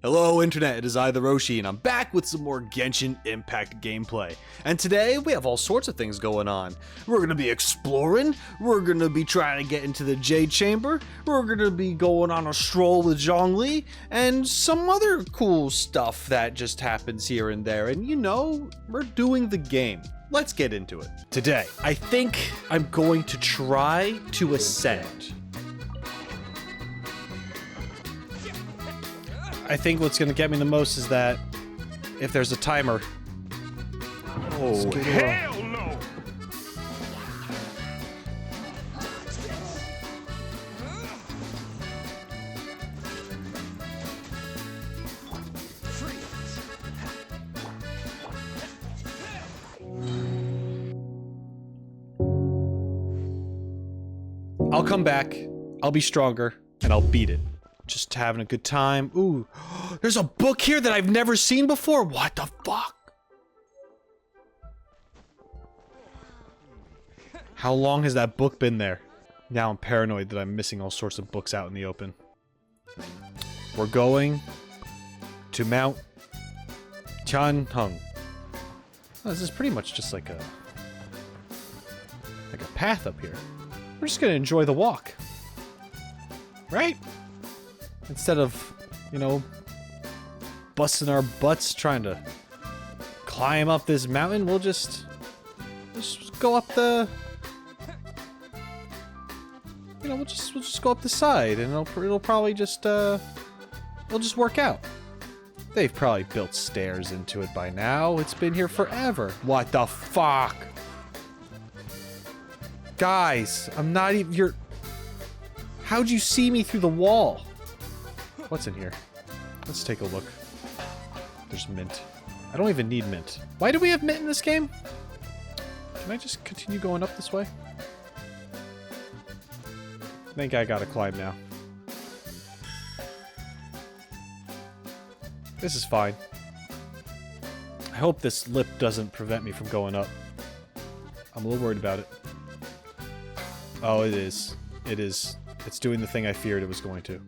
Hello Internet, it is I, TheRoschi, and I'm back with some more Genshin Impact gameplay. And today, we have all sorts of things going on. We're gonna be exploring, we're gonna be trying to get into the Jade Chamber, we're gonna be going on a stroll with Zhongli, and some other cool stuff that just happens here and there. And you know, we're doing the game. Let's get into it. Today, I think I'm going to try to ascend. I think what's gonna get me the most is that if there's a timer. Oh, Hell no! I'll come back, I'll be stronger, and I'll beat it. Just having a good time. Ooh, there's a book here that I've never seen before. What the fuck? How long has that book been there? Now I'm paranoid that I'm missing all sorts of books out in the open. We're going to Mount Tianheng. Oh, this is pretty much just like a path up here. We're just gonna enjoy the walk, right? Instead of, you know, busting our butts trying to climb up this mountain, we'll just go up the, you know, we'll just go up the side, and it'll probably just it'll just work out. They've probably built stairs into it by now. It's been here forever. What the fuck? Guys, I'm not even, how'd you see me through the wall? What's in here? Let's take a look. There's mint. I don't even need mint. Why do we have mint in this game? Can I just continue going up this way? I think I gotta climb now. This is fine. I hope this lip doesn't prevent me from going up. I'm a little worried about it. Oh, it is. It is. It's doing the thing I feared it was going to.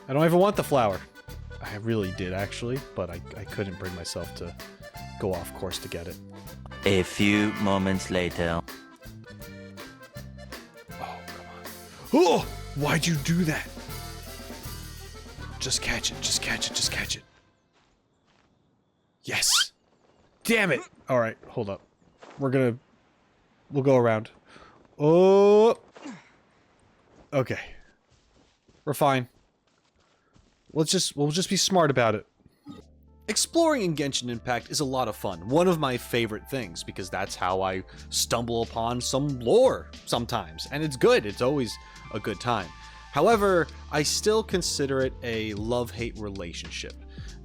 I don't even want the flower. I really did, actually, but I couldn't bring myself to go off course to get it. A few moments later. Oh, come on. Oh! Why'd you do that? Just catch it, just catch it, just catch it. Yes! Damn it! Alright, hold up. We'll go around. Oh! Okay. We're fine. We'll just be smart about it. Exploring in Genshin Impact is a lot of fun. One of my favorite things, because that's how I stumble upon some lore sometimes. And it's good. It's always a good time. However, I still consider it a love-hate relationship.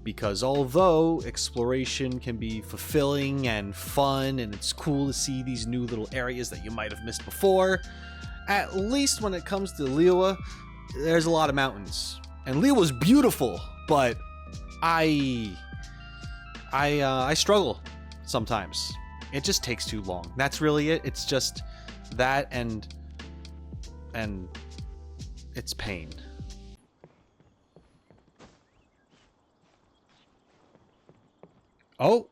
Because although exploration can be fulfilling and fun, and it's cool to see these new little areas that you might have missed before, at least when it comes to Liyue, there's a lot of mountains. And Liyue was beautiful, but I struggle sometimes. It just takes too long. That's really it. It's just that and it's pain. Oh,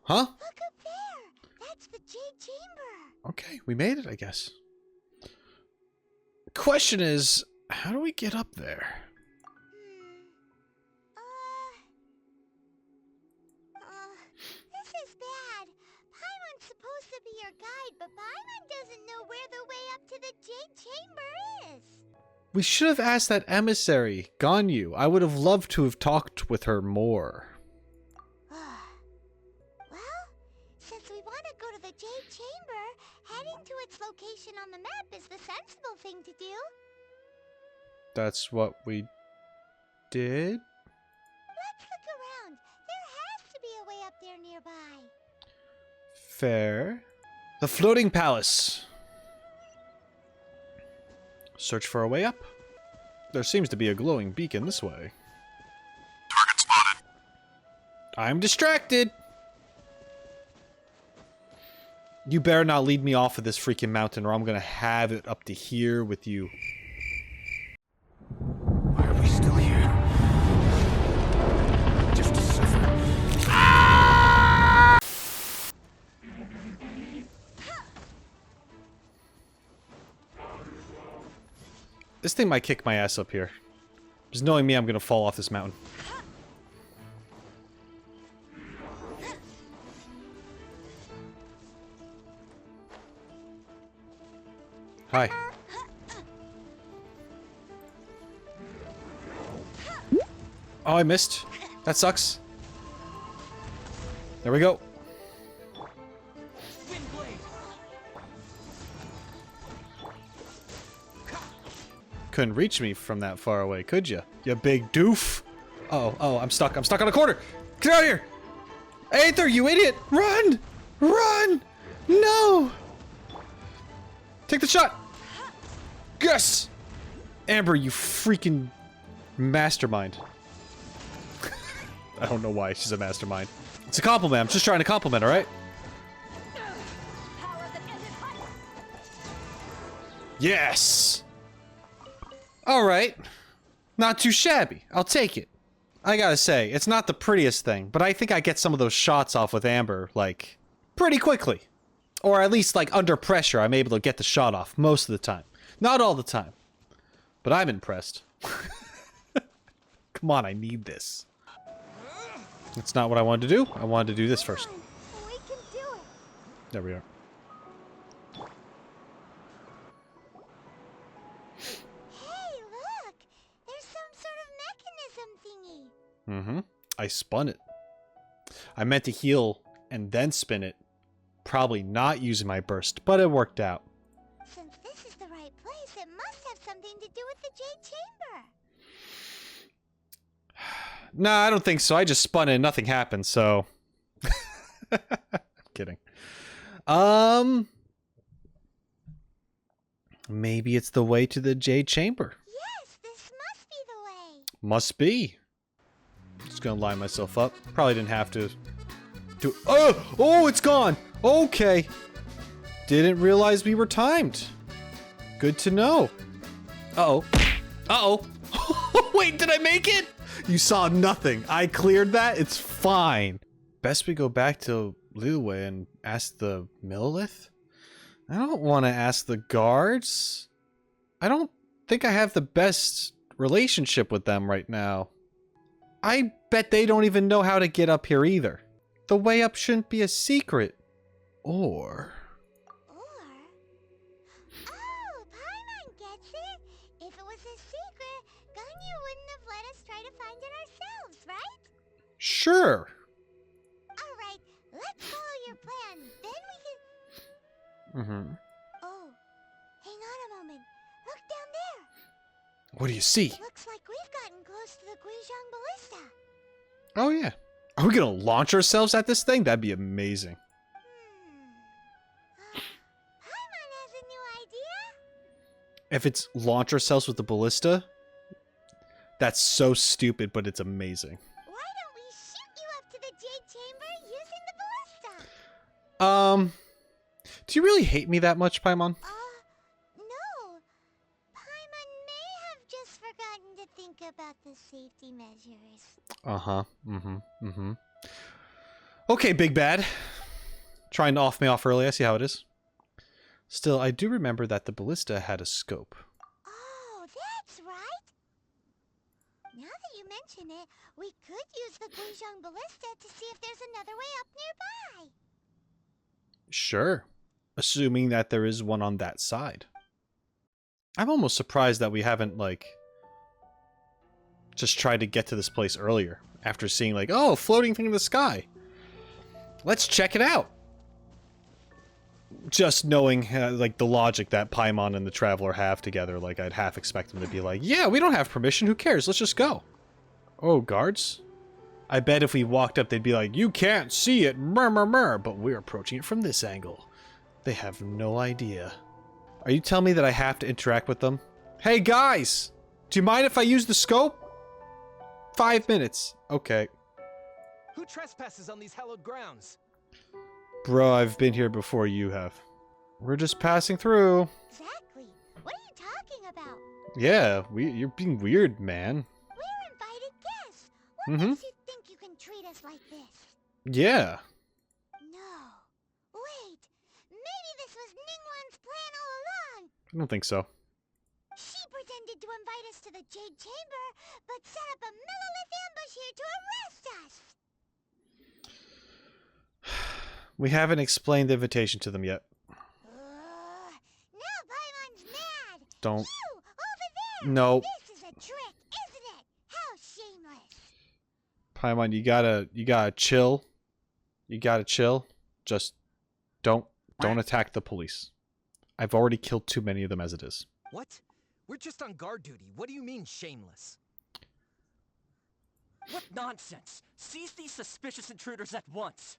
huh? Look up there. That's the Jade Chamber. Okay, we made it, I guess. The question is, how do we get up there? This is bad. Paimon's supposed to be your guide, but Paimon doesn't know where the way up to the Jade Chamber is. We should have asked that emissary, Ganyu. I would have loved to have talked with her more. Well, since we want to go to the Jade Chamber, heading to its location on the map is the sensible thing to do. That's what we did? Let's look around. There has to be a way up there nearby. Fair. The floating palace. Search for a way up. There seems to be a glowing beacon this way. Target spotted. I'm distracted. You better not lead me off of this freaking mountain or I'm gonna have it up to here with you. Why are we still here? This thing might kick my ass up here. Just knowing me, I'm gonna fall off this mountain. Hi. Oh, I missed. That sucks. There we go. Couldn't reach me from that far away, could you? You big doof. Oh, I'm stuck. I'm stuck on a corner. Get out of here. Aether, you idiot. Run. Run. No. Take the shot. Yes. Amber, you freaking mastermind. I don't know why she's a mastermind. It's a compliment. I'm just trying to compliment, alright? Yes! Alright. Not too shabby. I'll take it. I gotta say, it's not the prettiest thing, but I think I get some of those shots off with Amber, like, pretty quickly. Or at least, like, under pressure, I'm able to get the shot off most of the time. Not all the time. But I'm impressed. Come on, I need this. That's not what I wanted to do. I wanted to do this first. We can do it. There we are. Hey, look! There's some sort of mechanism thingy. Mm-hmm. I spun it. I meant to heal and then spin it. Probably not using my burst, but it worked out. Since this is the right place, it must have something to do with the Jade Chamber. Nah, I don't think so. I just spun it and nothing happened, so... I'm kidding. Maybe it's the way to the Jade Chamber. Yes, this must be the way. Must be. Just gonna line myself up. Probably didn't have to do... Oh, it's gone! Okay. Didn't realize we were timed. Good to know. Uh-oh. Uh-oh. Wait, did I make it? You saw nothing. I cleared that. It's fine. Best we go back to Liyue and ask the Millilith? I don't want to ask the guards. I don't think I have the best relationship with them right now. I bet they don't even know how to get up here either. The way up shouldn't be a secret. Or... Oh, Paimon gets it. If it was a secret, Ganyu wouldn't have let us try to find it ourselves, right? Sure. Alright, let's follow your plan. Then we can... Mm-hmm. Oh, hang on a moment. Look down there. What do you see? Looks like we've gotten close to the Guizhong Ballista. Oh, yeah. Are we gonna launch ourselves at this thing? That'd be amazing. Paimon has a new idea. If it's launch ourselves with the ballista, that's so stupid, but it's amazing. Why don't we shoot you up to the Jade Chamber using the ballista? Do you really hate me that much, Paimon? No. Paimon may have just forgotten to think about the safety measures. Uh-huh. Okay, big bad. Trying to off me off early, I see how it is. Still, I do remember that the ballista had a scope. Oh, that's right. Now that you mention it, we could use the Guizhong Ballista to see if there's another way up nearby. Sure. Assuming that there is one on that side. I'm almost surprised that we haven't, like, just tried to get to this place earlier. After seeing, like, oh, floating thing in the sky. Let's check it out. Just knowing, like, the logic that Paimon and the Traveler have together, like, I'd half expect them to be like, yeah, we don't have permission, who cares, let's just go. Oh, guards? I bet if we walked up, they'd be like, you can't see it, but we're approaching it from this angle. They have no idea. Are you telling me that I have to interact with them? Hey, guys! Do you mind if I use the scope? 5 minutes. Okay. Who trespasses on these hallowed grounds? Bro, I've been here before you have. We're just passing through. Exactly. What are you talking about? Yeah, you're being weird, man. We're invited guests. What makes you think you can treat us like this? Yeah. No. Wait. Maybe this was Ningguang's plan all along. I don't think so. She pretended to invite us to the Jade Chamber, but set up a Millilith ambush here to arrest us! We haven't explained the invitation to them yet. Now Paimon's mad! Don't. You! Over there! No. This is a trick, isn't it? How shameless! Paimon, you gotta chill. You gotta chill. Just don't attack the police. I've already killed too many of them as it is. What? We're just on guard duty. What do you mean, shameless? What nonsense! Seize these suspicious intruders at once!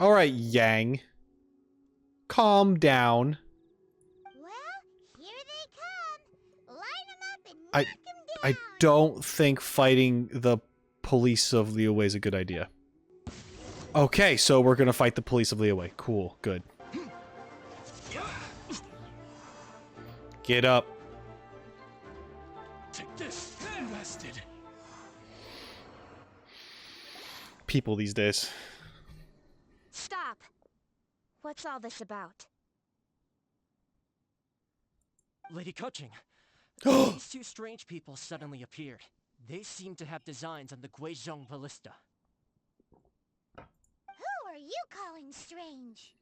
Alright, Yang. Calm down. Well, here they come! Line them up and I- knock them down! I don't think fighting the police of Liyue is a good idea. Okay, so we're gonna fight the police of Liyue. Cool, good. Get up. Take this, bastard! People these days. Stop! What's all this about? Lady Coaching, these two strange people suddenly appeared. They seem to have designs on the Guizhong Ballista. Who are you calling strange?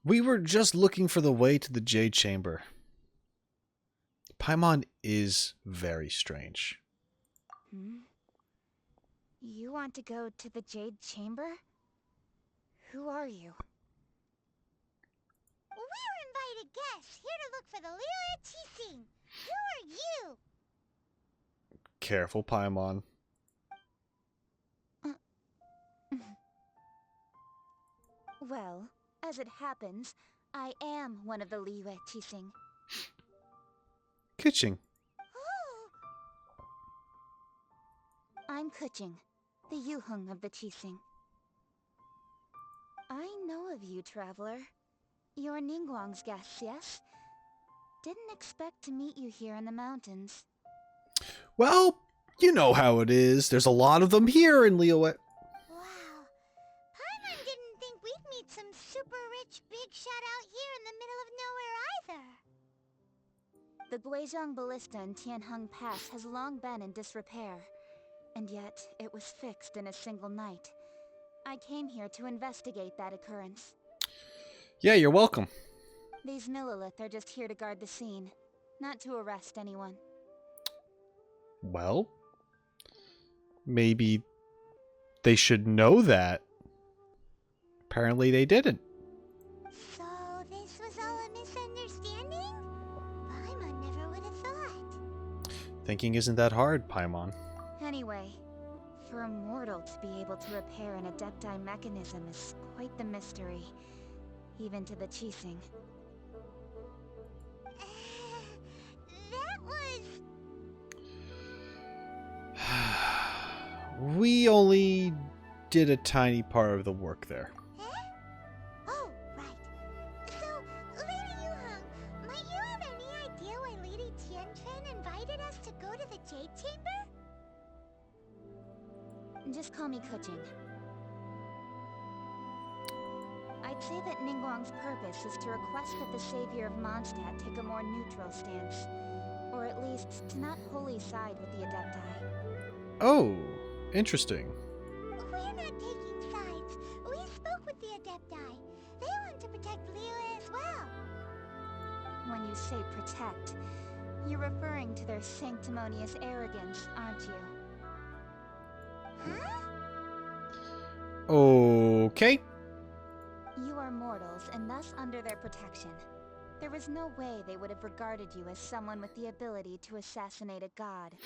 We were just looking for the way to the Jade Chamber. Paimon is very strange. Hmm? You want to go to the Jade Chamber? Who are you? We're invited guests here to look for the Liyue Qixing. Who are you? Careful, Paimon. Well, as it happens, I am one of the Liyue Qixing. Kitching. Oh, I'm Kuching, the Yuheng of the Qixing. I know of you, traveler. You're Ningguang's guest, yes? Didn't expect to meet you here in the mountains. Well, you know how it is. There's a lot of them here in Liyue. wow. Paimon didn't think we'd meet some super rich big shot out here in the middle of nowhere either. The Guizhong Ballista in Tianheng Pass has long been in disrepair, and yet it was fixed in a single night. I came here to investigate that occurrence. Yeah, you're welcome. These Millilith are just here to guard the scene, not to arrest anyone. Well, maybe they should know that. Apparently they didn't. So this was all a misunderstanding? Paimon never would have thought. Thinking isn't that hard, Paimon. Anyway, for a mortal to be able to repair an Adepti mechanism is quite the mystery, even to the Qixing. That was... We only did a tiny part of the work there. Oh, right. So, Lady Yuheng, might you have any idea why Lady Tianchen invited us to go to the Jade Chamber? Just call me Kuching. I'd say that Ningguang's purpose is to request that the savior of Mondstadt take a more neutral stance, or at least to not wholly side with the Adepti. Oh, interesting. We're not taking sides. We spoke with the Adepti. They want to protect Liyue as well. When you say protect, you're referring to their sanctimonious arrogance, aren't you? Huh? Okay. You are mortals, and thus under their protection. There was no way they would have regarded you as someone with the ability to assassinate a god.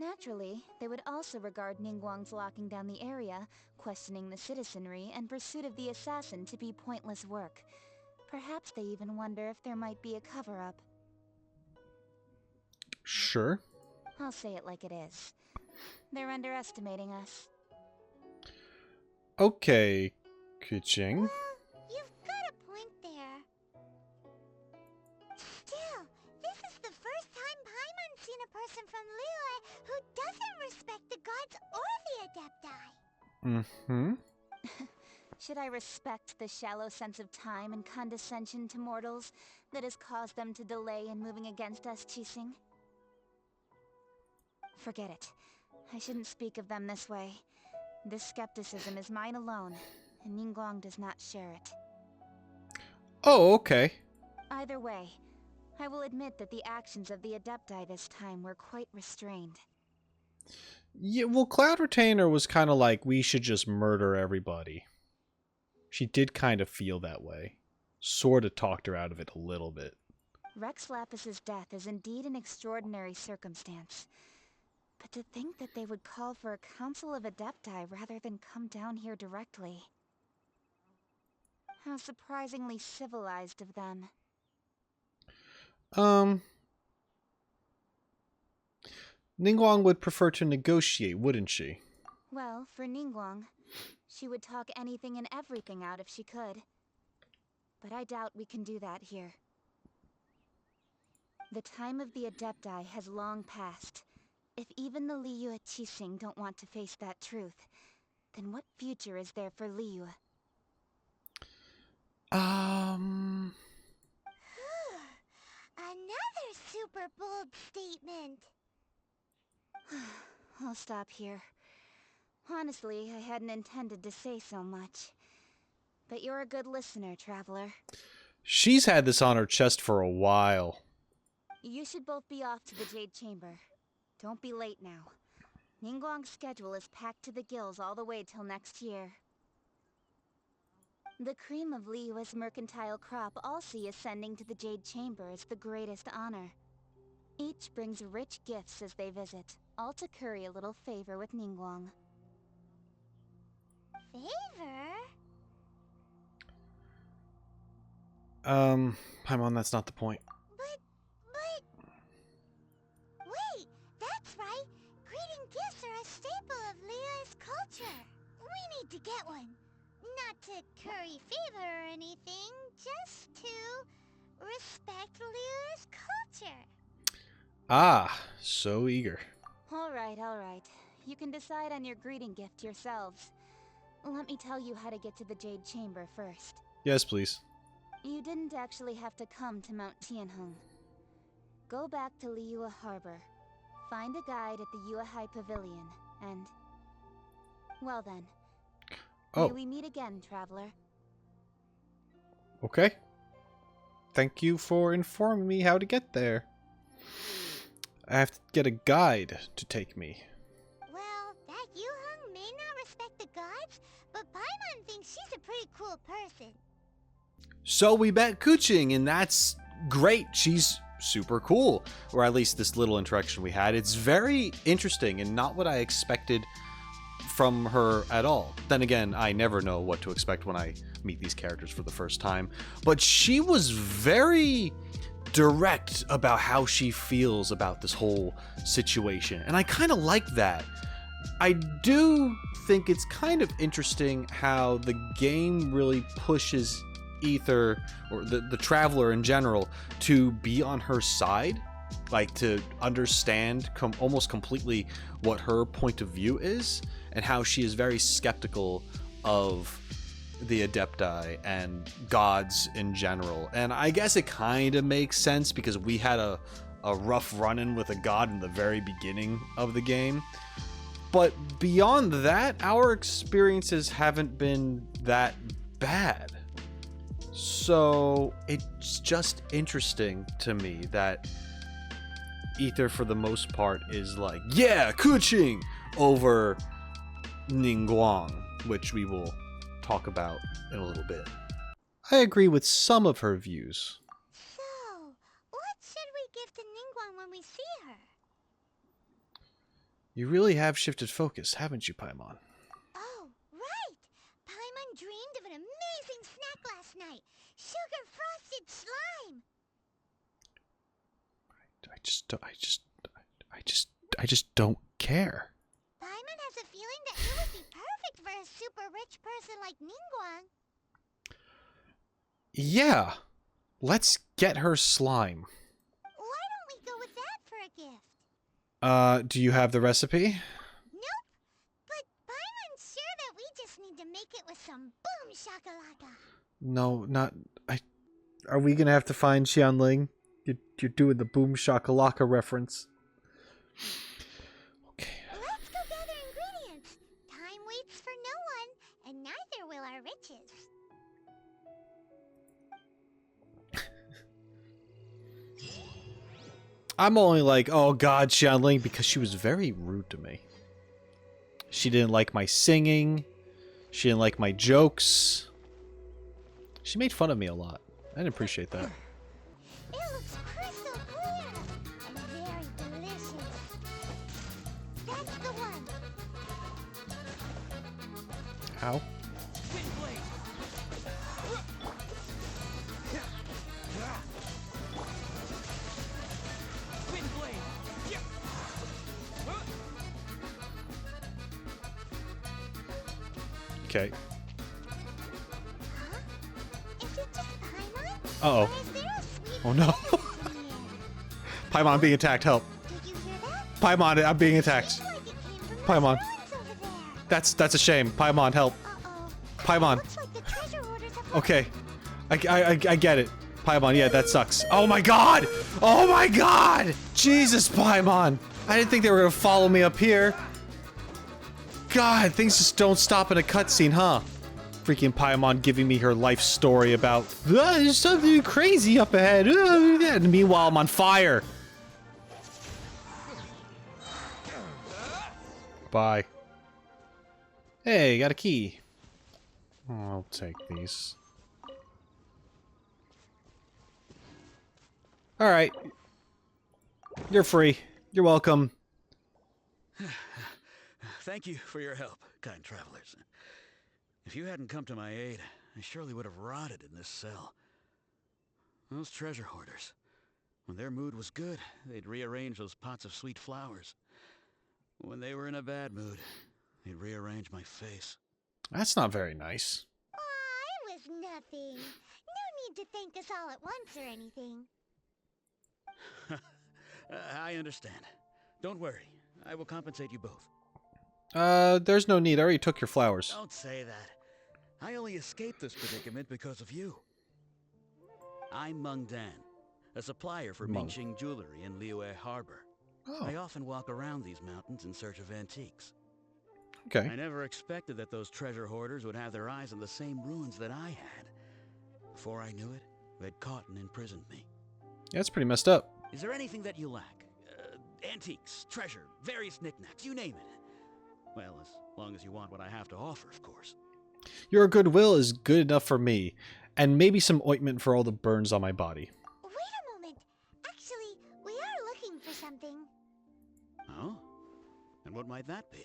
Naturally, they would also regard Ningguang's locking down the area, questioning the citizenry, and pursuit of the assassin to be pointless work. Perhaps they even wonder if there might be a cover-up. Sure. I'll say it like it is. They're underestimating us. Okay, Kuching. Well, you've got a point there. Still, this is the first time Paimon's seen a person from Liyue who doesn't respect the gods or the Adepti. Mm-hmm. Should I respect the shallow sense of time and condescension to mortals that has caused them to delay in moving against us, Qixing? Forget it. I shouldn't speak of them this way. This skepticism is mine alone, and Ningguang does not share it. Oh, okay. Either way, I will admit that the actions of the Adepti this time were quite restrained. Yeah, well, Cloud Retainer was kind of like, we should just murder everybody. She did kind of feel that way. Sort of talked her out of it a little bit. Rex Lapis's death is indeed an extraordinary circumstance. But to think that they would call for a council of Adepti rather than come down here directly. How surprisingly civilized of them. Ningguang would prefer to negotiate, wouldn't she? Well, for Ningguang, she would talk anything and everything out if she could. But I doubt we can do that here. The time of the Adepti has long passed. If even the Liyue Qixing don't want to face that truth, then what future is there for Liyue? Another super bold statement. I'll stop here. Honestly, I hadn't intended to say so much. But you're a good listener, Traveler. She's had this on her chest for a while. You should both be off to the Jade Chamber. Don't be late now. Ningguang's schedule is packed to the gills all the way till next year. The cream of Liyue's mercantile crop all see ascending to the Jade Chamber is the greatest honor. Each brings rich gifts as they visit, all to curry a little favor with Ningguang. Favor? Paimon, that's not the point. Wait, that's right. Greeting gifts are a staple of Liyue's culture. We need to get one. Not to curry favor or anything, just to respect Liyue's culture. Ah, so eager. Alright. You can decide on your greeting gift yourselves. Let me tell you how to get to the Jade Chamber first. Yes, please. You didn't actually have to come to Mount Tianheng. Go back to Liyue Harbor. Find a guide at the Yuehai Pavilion, and... well then. Oh. May we meet again, Traveler. Okay. Thank you for informing me how to get there. I have to get a guide to take me. Well, that Yuheng may not respect the gods, but Paimon thinks she's a pretty cool person. So we met Kuching, and that's great. She's super cool. Or at least this little interaction we had. It's very interesting and not what I expected from her at all. Then again, I never know what to expect when I meet these characters for the first time. But she was very direct about how she feels about this whole situation. And I kind of like that. I do think it's kind of interesting how the game really pushes Ether, or the Traveler in general, to be on her side. Like, to understand almost completely what her point of view is, and how she is very skeptical of the Adepti and gods in general. And I guess it kind of makes sense because we had a rough run-in with a god in the very beginning of the game. But beyond that, our experiences haven't been that bad. So it's just interesting to me that Ether, for the most part, is like, yeah, Kuching, over Ningguang, which we will talk about in a little bit. I agree with some of her views. So, what should we give to Ningguang when we see her? You really have shifted focus, haven't you, Paimon? Oh, right! Paimon dreamed of an amazing snack last night. Sugar frosted slime! I just don't care. Paimon has a feeling that it would be perfect for a super rich person like Ningguang. Yeah, let's get her slime. Why don't we go with that for a gift? Do you have the recipe? Nope. But Paimon's sure that we just need to make it with some boom No, not... Are we gonna have to find Xianling? You're doing the Boom Shakalaka reference. Okay. Let's go gather ingredients. Time waits for no one, and neither will our riches. I'm only like, oh god, Xianling, because she was very rude to me. She didn't like my singing. She didn't like my jokes. She made fun of me a lot. I didn't appreciate that. It looks crystal clear and very delicious. That's the one. Ow. Okay. Huh? Is it just Paimon? Uh-oh. Or is there a sweet Oh no. presence in the air? Paimon, I'm being attacked. Help. Did you hear that? Paimon, I'm being attacked. Seemed like it came from those Paimon. ruins over there. That's a shame. Paimon, help. Uh-oh. Paimon. Looks like the treasure hoarders have Okay. I get it. Paimon, yeah, that sucks. Oh my god! Oh my god! Jesus, Paimon! I didn't think they were gonna follow me up here. God, things just don't stop in a cutscene, huh? Freaking Paimon giving me her life story about there's something crazy up ahead. And meanwhile, I'm on fire. Bye. Hey, got a key. I'll take these. Alright. You're free. You're welcome. Thank you for your help, kind travelers. If you hadn't come to my aid, I surely would have rotted in this cell. Those treasure hoarders, when their mood was good, they'd rearrange those pots of sweet flowers. When they were in a bad mood, they'd rearrange my face. That's not very nice. Aw, it was nothing. No need to thank us all at once or anything. I understand. Don't worry. I will compensate you both. There's no need. I already took your flowers. Don't say that. I only escaped this predicament because of you. I'm Meng Dan, a supplier for Meng. Mingxing jewelry in Liyue Harbor. Oh, I often walk around these mountains in search of antiques. okay. I never expected that those treasure hoarders would have their eyes on the same ruins that I had. Before I knew it, they'd caught and imprisoned me. Yeah, that's pretty messed up. Is there anything that you lack? Antiques, treasure, various knickknacks, you name it. Well, as long as you want what I have to offer, of course. Your goodwill is good enough for me. And maybe some ointment for all the burns on my body. Wait a moment. Actually, we are looking for something. Oh? And what might that be?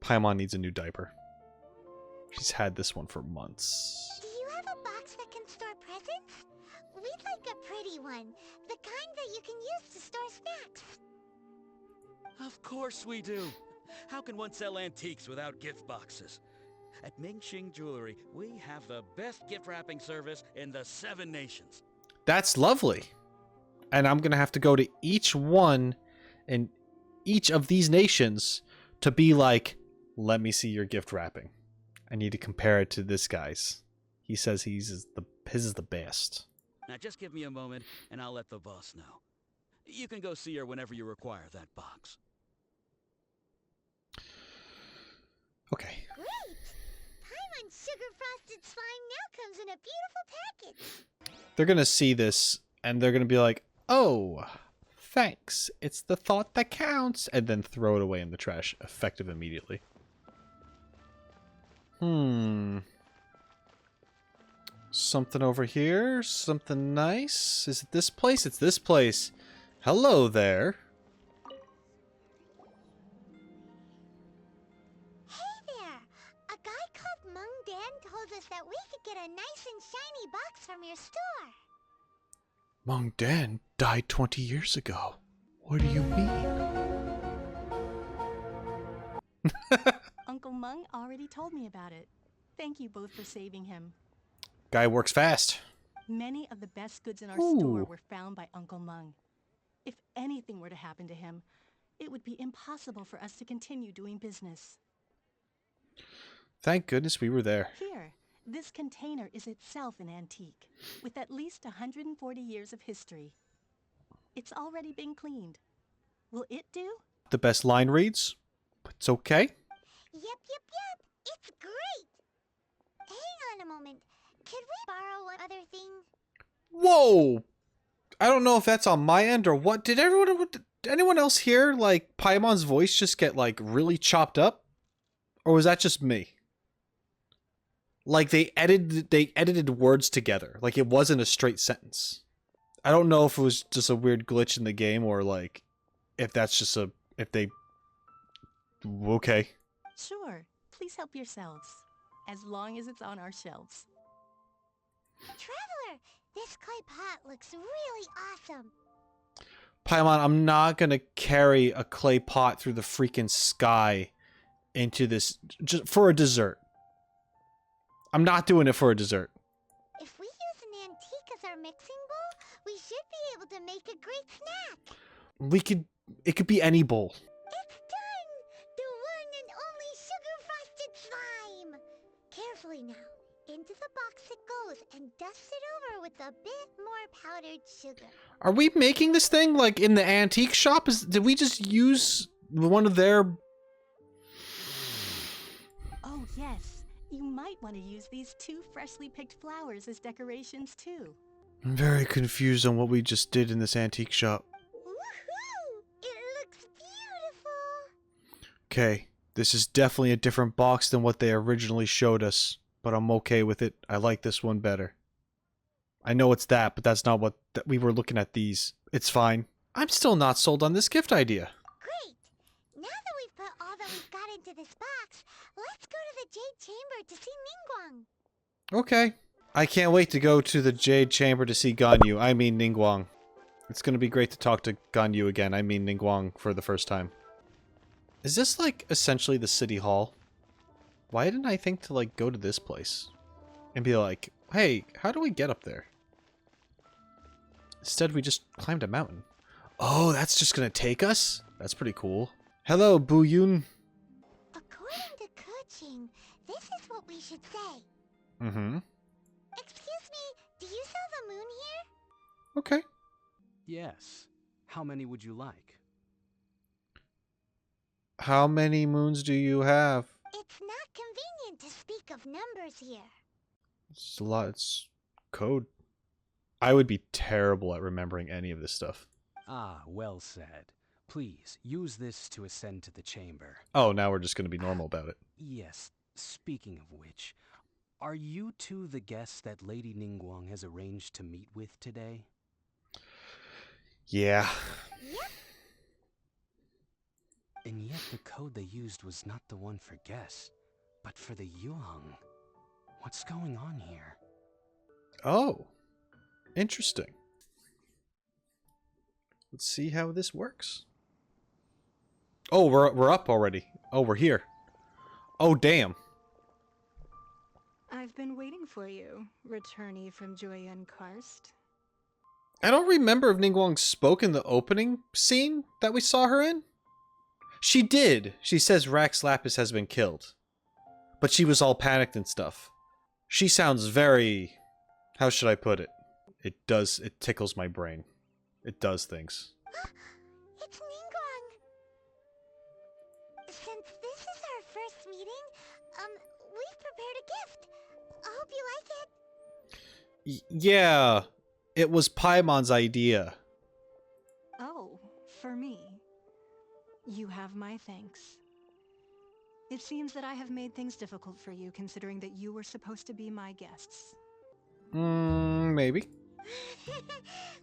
Paimon needs a new diaper. She's had this one for months. Do you have a box that can store presents? We'd like a pretty one. The kind that you can use to store snacks. Of course we do. How can one sell antiques without gift boxes? At Mingxing Jewelry, we have the best gift wrapping service in the 7 nations. That's lovely. And I'm going to have to go to each one in each of these nations to be like, let me see your gift wrapping. I need to compare it to this guy's. He says his is the best. Now just give me a moment and I'll let the boss know. You can go see her whenever you require that box. Okay. Great! Paimon's sugar frosted slime now comes in a beautiful package. They're going to see this and they're going to be like, oh, thanks. It's the thought that counts. And then throw it away in the trash, effective immediately. Something over here. Something nice. Is it this place? It's this place. Hello there. Hey there! A guy called Meng Dan told us that we could get a nice and shiny box from your store. Meng Dan died 20 years ago. What do you mean? Uncle Meng already told me about it. Thank you both for saving him. Guy works fast. Many of the best goods in our Ooh. store were found by Uncle Meng. If anything were to happen to him, it would be impossible for us to continue doing business. Thank goodness we were there. Here, This container is itself an antique, with at least 140 years of history. It's already been cleaned. Will it do? The best line reads, but it's okay. Yep. It's great. Hang on a moment. Could we borrow one other thing? Whoa! I don't know if that's on my end or what. Did anyone else hear, like, Paimon's voice just get, like, really chopped up? Or was that just me? Like, they edited words together. Like, it wasn't a straight sentence. I don't know if it was just a weird glitch in the game or, like, if that's just okay. Sure. Please help yourselves. As long as it's on our shelves. Traveler, this clay pot looks really awesome. Paimon, I'm not gonna carry a clay pot through the freaking sky into this just for a dessert. I'm not doing it for a dessert. If we use an antique as our mixing bowl, we should be able to make a great snack. It could be any bowl. It's done! The one and only sugar-frosted slime! Carefully now. Into the box it goes and dust it over with a bit more powdered sugar. Are we making this thing like in the antique shop? Did we just use one of their... Oh, yes. You might want to use these 2 freshly picked flowers as decorations, too. I'm very confused on what we just did in this antique shop. Woohoo! It looks beautiful! Okay, this is definitely a different box than what they originally showed us, but I'm okay with it. I like this one better. I know it's that, but that's not what we were looking at these. It's fine. I'm still not sold on this gift idea. Great! Now that we've put all that we've got into this box, let's go to the Jade Chamber to see Ningguang. Okay. I can't wait to go to the Jade Chamber to see Ganyu. I mean Ningguang. It's gonna be great to talk to Ganyu again. I mean Ningguang for the first time. Is this like essentially the city hall? Why didn't I think to like go to this place and be like, hey, how do we get up there? Instead, we just climbed a mountain. Oh, that's just gonna take us? That's pretty cool. Hello, Buyun. According to Kuching, this is what we should say. Mm-hmm. Excuse me, do you sell the moon here? Okay. Yes. How many would you like? How many moons do you have? It's not convenient to speak of numbers here. It's a lot. It's code. I would be terrible at remembering any of this stuff. Ah, well said. Please, use this to ascend to the chamber. Oh, now we're just going to be normal about it. Yes, speaking of which, are you two the guests that Lady Ningguang has arranged to meet with today? Yeah. Yep. And yet the code they used was not the one for guests, but for the Yuheng. What's going on here? Oh. Interesting. Let's see how this works. Oh, we're up already. Oh, we're here. Oh, damn. I've been waiting for you, returnee from Joyen Karst. I don't remember if Ningguang spoke in the opening scene that we saw her in. She did. She says Rax Lapis has been killed. But she was all panicked and stuff. She sounds very... How should I put it? It tickles my brain. It does things. It's Ningguang. Since this is our first meeting, we've prepared a gift. I hope you like it. Yeah, it was Paimon's idea. Oh, for me. You have my thanks. It seems that I have made things difficult for you, considering that you were supposed to be my guests. Maybe.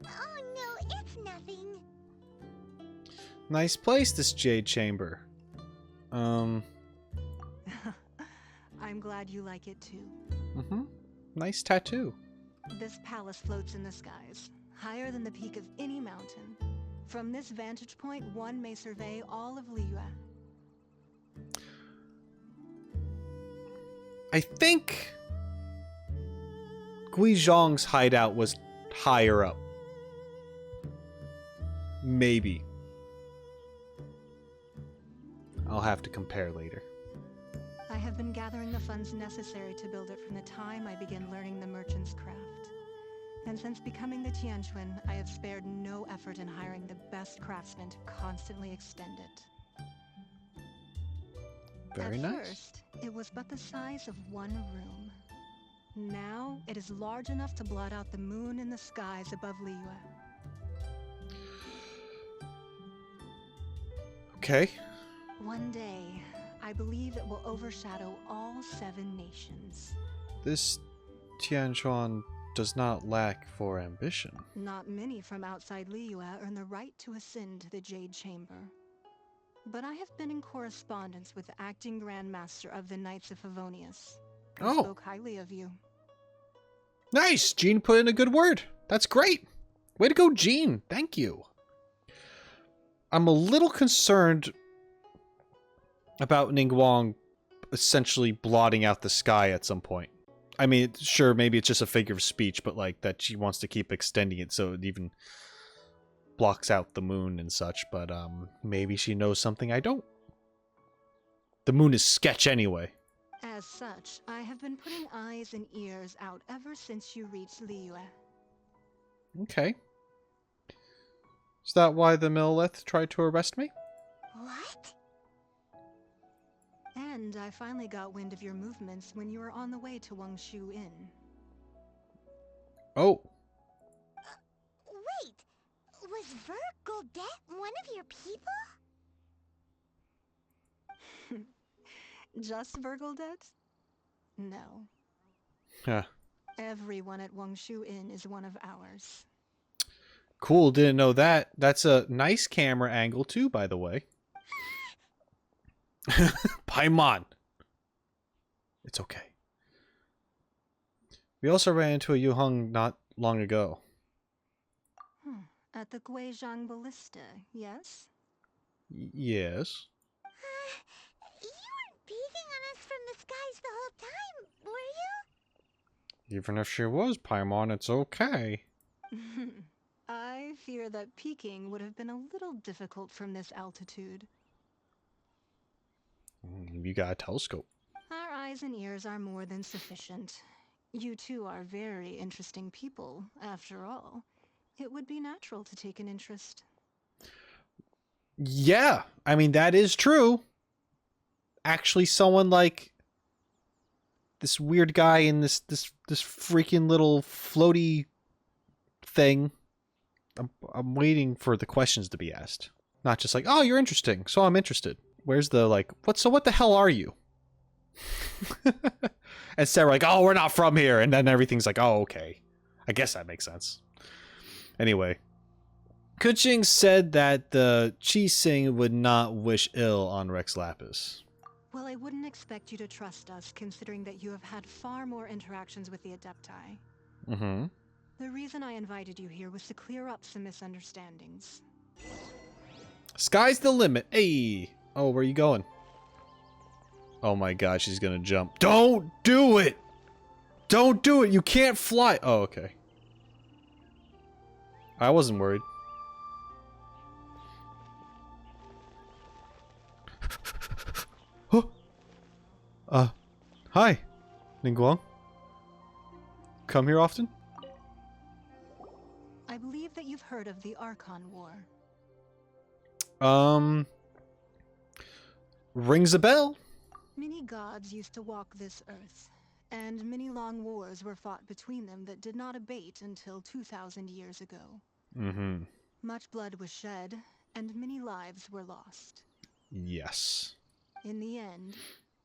Oh no, it's nothing. Nice place, this Jade Chamber. I'm glad you like it too. Nice tattoo. This palace floats in the skies, higher than the peak of any mountain. From this vantage point, one may survey all of Liyue. I think Guizhong's hideout was higher up. Maybe. I'll have to compare later. I have been gathering the funds necessary to build it from the time I began learning the merchant's craft. And since becoming the Tianquan, I have spared no effort in hiring the best craftsmen to constantly extend it. Very At nice. first, it was but the size of one room. Now, it is large enough to blot out the moon in the skies above Liyue. Okay. One day, I believe it will overshadow all 7 nations. This Tianquan does not lack for ambition. Not many from outside Liyue earn the right to ascend to the Jade Chamber. But I have been in correspondence with the acting Grand Master of the Knights of Favonius, who Oh. spoke highly of you. Nice! Jean put in a good word. That's great. Way to go, Jean. Thank you. I'm a little concerned about Ningguang essentially blotting out the sky at some point. I mean, sure, maybe it's just a figure of speech, but like that she wants to keep extending it so it even blocks out the moon and such, but maybe she knows something I don't. The moon is sketch anyway. As such, I have been putting eyes and ears out ever since you reached Liyue. Okay. Is that why the Millith tried to arrest me? What? And I finally got wind of your movements when you were on the way to Wangshu Inn. Oh. Wait, was Goldet one of your people? Just Goldet? No. Huh. Everyone at Wangshu Inn is one of ours. Cool, didn't know that. That's a nice camera angle too, by the way. Paimon. It's okay. We also ran into a Yuheng not long ago. At the Guizhang Ballista, yes? Yes. You weren't peeking on us from the skies the whole time, were you? Even if she was Paimon, it's okay. I fear that peeking would have been a little difficult from this altitude. You got a telescope. Our eyes and ears are more than sufficient. You two are very interesting people, after all. It would be natural to take an interest. Yeah, I mean, that is true. Actually, someone like this weird guy in this freaking little floaty thing. I'm waiting for the questions to be asked. Not just like, oh, you're interesting, so I'm interested. Where's the, like, what the hell are you? And Sarah like, oh, we're not from here. And then everything's like, oh, okay. I guess that makes sense. Anyway. Kuching said that the Chi Sing would not wish ill on Rex Lapis. Well, I wouldn't expect you to trust us, considering that you have had far more interactions with the Adepti. Mm-hmm. The reason I invited you here was to clear up some misunderstandings. Sky's the limit. Hey! Oh, where are you going? Oh my god, she's gonna jump. Don't do it! Don't do it! You can't fly! Oh, okay. I wasn't worried. Hi, Ningguang. Come here often? I believe that you've heard of the Archon War. Rings a bell. Many gods used to walk this earth, and many long wars were fought between them that did not abate until 2,000 years ago. Mm-hmm. Much blood was shed, and many lives were lost. Yes. In the end,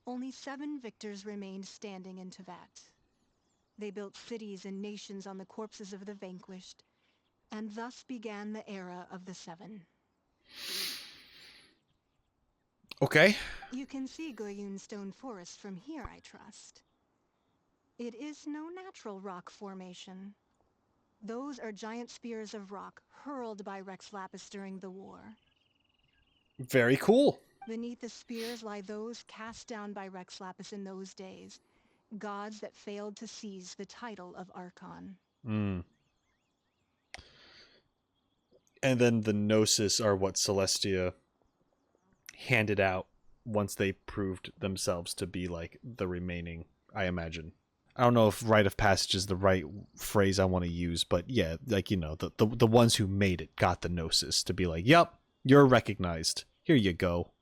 only 7 victors remained standing in Teyvat. They built cities and nations on the corpses of the vanquished, and thus began the era of the 7. Okay. You can see Goyun Stone Forest from here, I trust. It is no natural rock formation. Those are giant spears of rock hurled by Rex Lapis during the war. Very cool. Beneath the spears lie those cast down by Rex Lapis in those days, gods that failed to seize the title of Archon. Mm. And then the Gnosis are what Celestia handed out once they proved themselves to be like the remaining, I imagine. I don't know if rite of passage is the right phrase I want to use, but yeah, like, you know, the ones who made it got the gnosis to be like, yep, you're recognized. Here you go.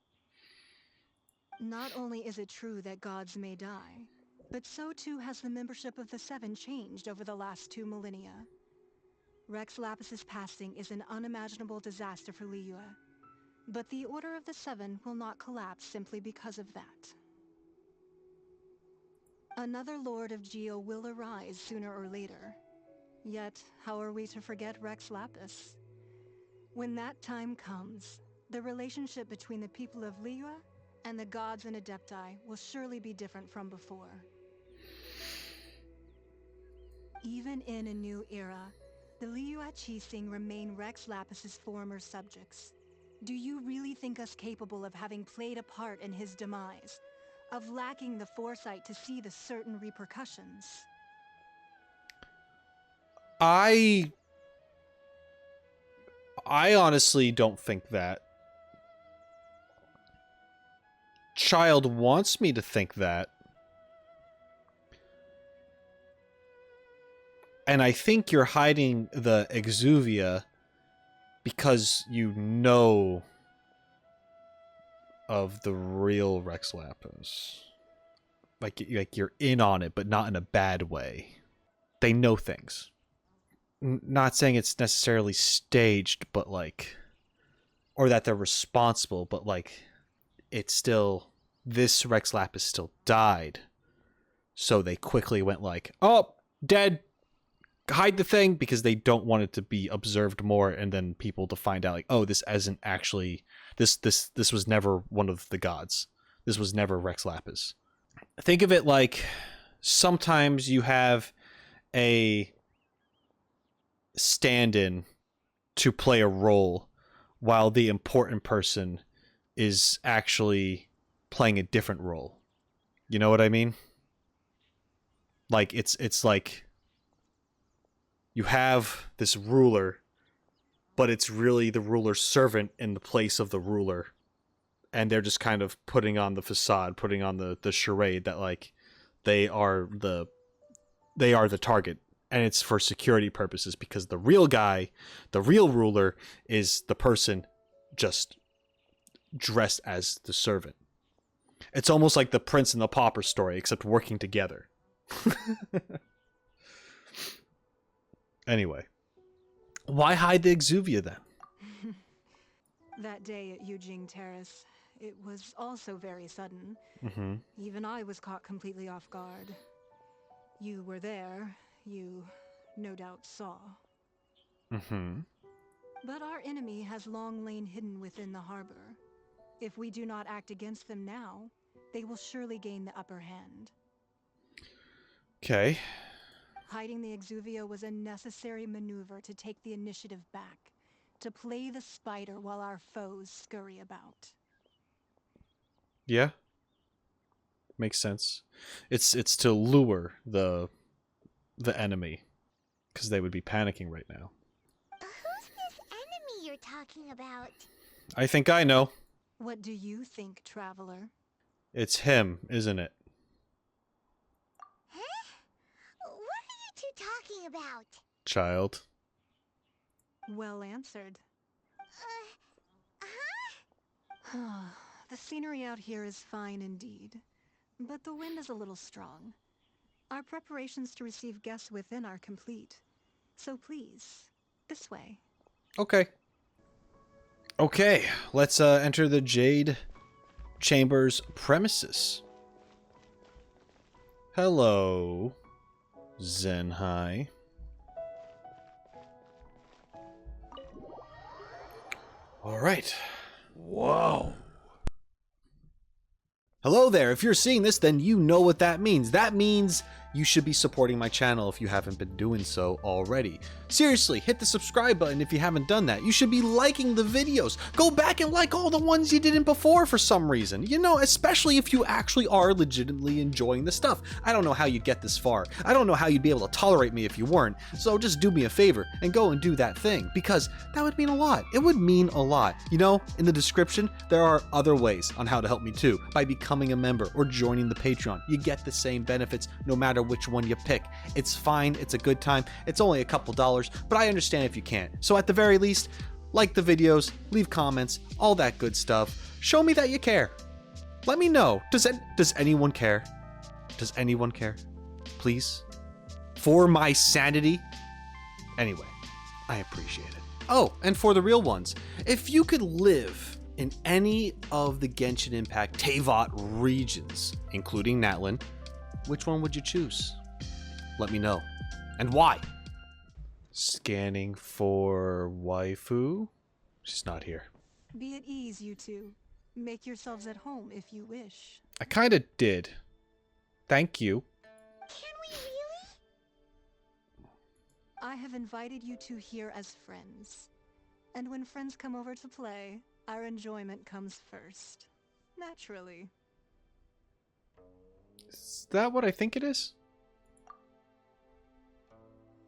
Not only is it true that gods may die, but so too has the membership of the Seven changed over the last 2 millennia. Rex Lapis's passing is an unimaginable disaster for Liyue, but the Order of the Seven will not collapse simply because of that. Another Lord of Geo will arise sooner or later. Yet, how are we to forget Rex Lapis? When that time comes, the relationship between the people of Liyue and the gods and Adepti will surely be different from before. Even in a new era, the Liyue Qixing remain Rex Lapis's former subjects. Do you really think us capable of having played a part in his demise? Of lacking the foresight to see the certain repercussions? I honestly don't think that. Child wants me to think that. And I think you're hiding the exuvia because you know of the real Rex Lapis. Like you're in on it, but not in a bad way. They know things. Not saying it's necessarily staged, but like, or that they're responsible, but like, it's still, this Rex Lapis still died. So they quickly went like, oh, dead. Hide the thing, because they don't want it to be observed more, and then people to find out like, oh, this isn't actually, this was never one of the gods. This was never Rex Lapis. Think of it like sometimes you have a stand-in to play a role while the important person is actually playing a different role. You know what I mean? Like it's like you have this ruler, but it's really the ruler's servant in the place of the ruler. And they're just kind of putting on the facade, putting on the charade that like they are the target. And it's for security purposes, because the real guy, the real ruler, is the person just dressed as the servant. It's almost like the Prince and the Pauper story, except working together. Anyway, why hide the exuvia then? That day at Yujing Terrace, it was also very sudden. Mm-hmm. Even I was caught completely off guard. You were there. You, no doubt, saw. Mm-hmm. But our enemy has long lain hidden within the harbor. If we do not act against them now, they will surely gain the upper hand. Okay. Hiding the exuvia was a necessary maneuver to take the initiative back, to play the spider while our foes scurry about. Yeah. Makes sense. It's to lure the enemy, because they would be panicking right now. Who's this enemy you're talking about? I think I know. What do you think, traveler? It's him, isn't it? Huh? What are you two talking about? Child. Well answered. Huh? The scenery out here is fine indeed, but the wind is a little strong. Our preparations to receive guests within are complete. So please, this way. Okay. Okay, let's enter the Jade Chamber's premises. Hello, Zenhai. All right. Whoa. Hello there. If you're seeing this, then you know what that means. That means you should be supporting my channel if you haven't been doing so already. Seriously, hit the subscribe button if you haven't done that. You should be liking the videos. Go back and like all the ones you didn't before for some reason. You know, especially if you actually are legitimately enjoying the stuff. I don't know how you'd get this far. I don't know how you'd be able to tolerate me if you weren't. So just do me a favor and go and do that thing, because that would mean a lot. It would mean a lot. You know, in the description, there are other ways on how to help me too, by becoming a member or joining the Patreon. You get the same benefits no matter which one you pick. It's fine, it's a good time, it's only a couple dollars, but I understand if you can't. So at the very least, like the videos, leave comments, all that good stuff. Show me that you care. Let me know. Does anyone care? Does anyone care? Please? For my sanity? Anyway, I appreciate it. Oh, and for the real ones, if you could live in any of the Genshin Impact Teyvat regions, including Natlin, which one would you choose? Let me know. And why? Scanning for waifu? She's not here. Be at ease, you two. Make yourselves at home if you wish. I kinda did. Thank you. Can we really? I have invited you two here as friends. And when friends come over to play, our enjoyment comes first. Naturally. Is that what I think it is?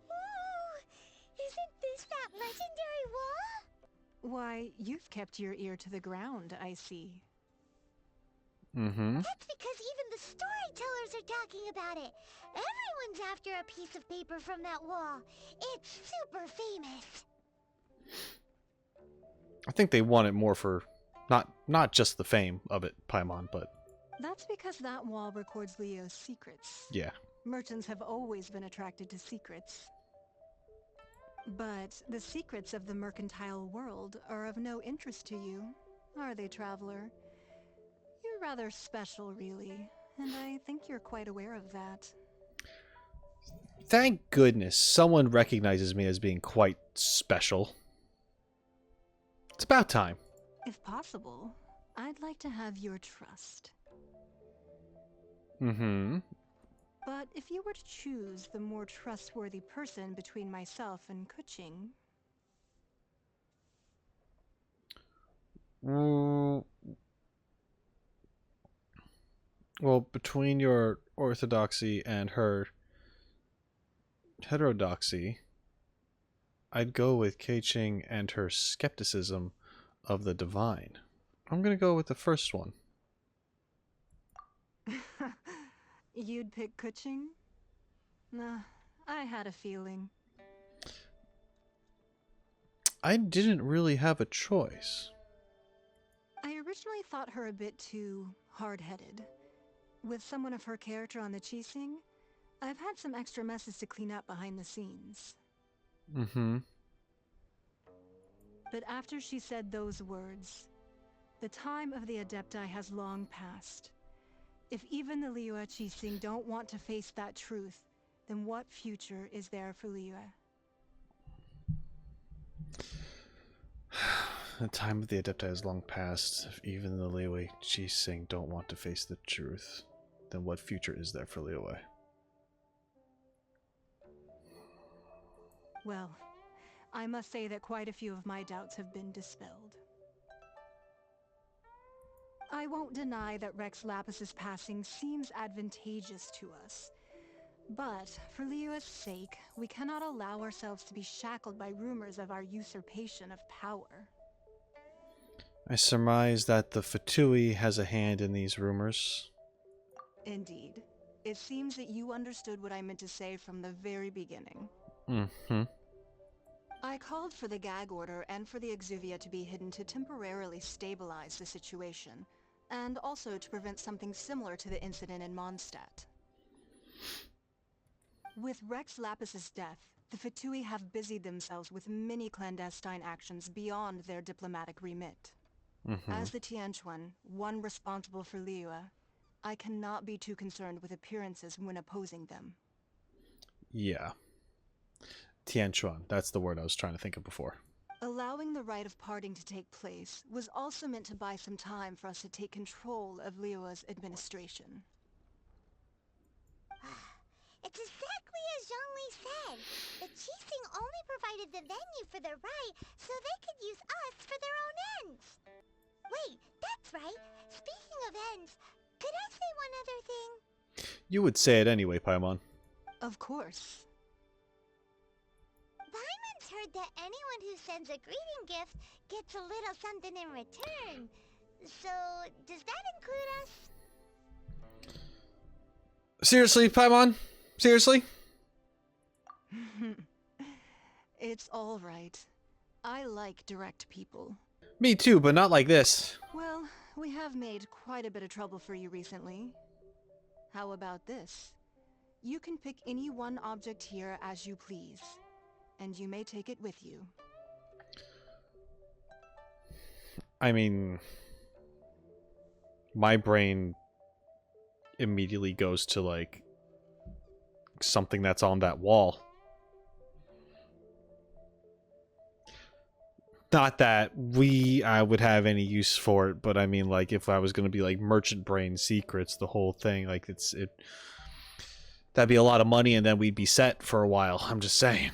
Ooh, isn't this that legendary wall? Why, you've kept your ear to the ground, I see. Mm-hmm. That's because even the storytellers are talking about it. Everyone's after a piece of paper from that wall. It's super famous. I think they want it more for not just the fame of it, Paimon, but That's because that wall records Leo's secrets. yeah. Merchants have always been attracted to secrets. But the secrets of the mercantile world are of no interest to you, are they, traveler? You're rather special, really, and I think you're quite aware of that. Thank goodness someone recognizes me as being quite special. It's about time. If possible, I'd like to have your trust. Mm-hmm. But if you were to choose the more trustworthy person between myself and Kuching... Well, between your orthodoxy and her heterodoxy, I'd go with Keiching and her skepticism of the divine. I'm gonna go with the first one. You'd pick Kuching? Nah, I had a feeling. I didn't really have a choice. I originally thought her a bit too hard-headed. With someone of her character on the Qixing, I've had some extra messes to clean up behind the scenes. Mm-hmm. But after she said those words, the time of the Adepti has long passed. If even the Liyue Qixing don't want to face that truth, then what future is there for Liyue? The time of the Adepti has long passed. If even the Liyue Qixing don't want to face the truth, then what future is there for Liyue? Well, I must say that quite a few of my doubts have been dispelled. I won't deny that Rex Lapis's passing seems advantageous to us. But, for Liyue's sake, we cannot allow ourselves to be shackled by rumors of our usurpation of power. I surmise that the Fatui has a hand in these rumors. Indeed. It seems that you understood what I meant to say from the very beginning. Mm-hmm. I called for the gag order and for the Exuvia to be hidden to temporarily stabilize the situation, and also to prevent something similar to the incident in Mondstadt. With Rex Lapis's death, the Fatui have busied themselves with many clandestine actions beyond their diplomatic remit. Mm-hmm. As the Tianquan, one responsible for Liyue, I cannot be too concerned with appearances when opposing them. Yeah. Tianquan, that's the word I was trying to think of before. Allowing the rite of parting to take place was also meant to buy some time for us to take control of Liyue's administration. It's exactly as Zhongli said. The Qixing only provided the venue for the rite so they could use us for their own ends. Wait, that's right. Speaking of ends, could I say one other thing? You would say it anyway, Paimon. Of course. Paimon's heard that anyone who sends a greeting gift gets a little something in return. So, does that include us? Seriously, Paimon? Seriously? It's all right. I like direct people. Me too, but not like this. Well, we have made quite a bit of trouble for you recently. How about this? You can pick any one object here as you please, and you may take it with you. I mean, my brain immediately goes to, like, something that's on that wall. Not that I would have any use for it, but I mean, like, if I was going to be, like, merchant brain secrets, the whole thing, like, that'd be a lot of money, and then we'd be set for a while. I'm just saying.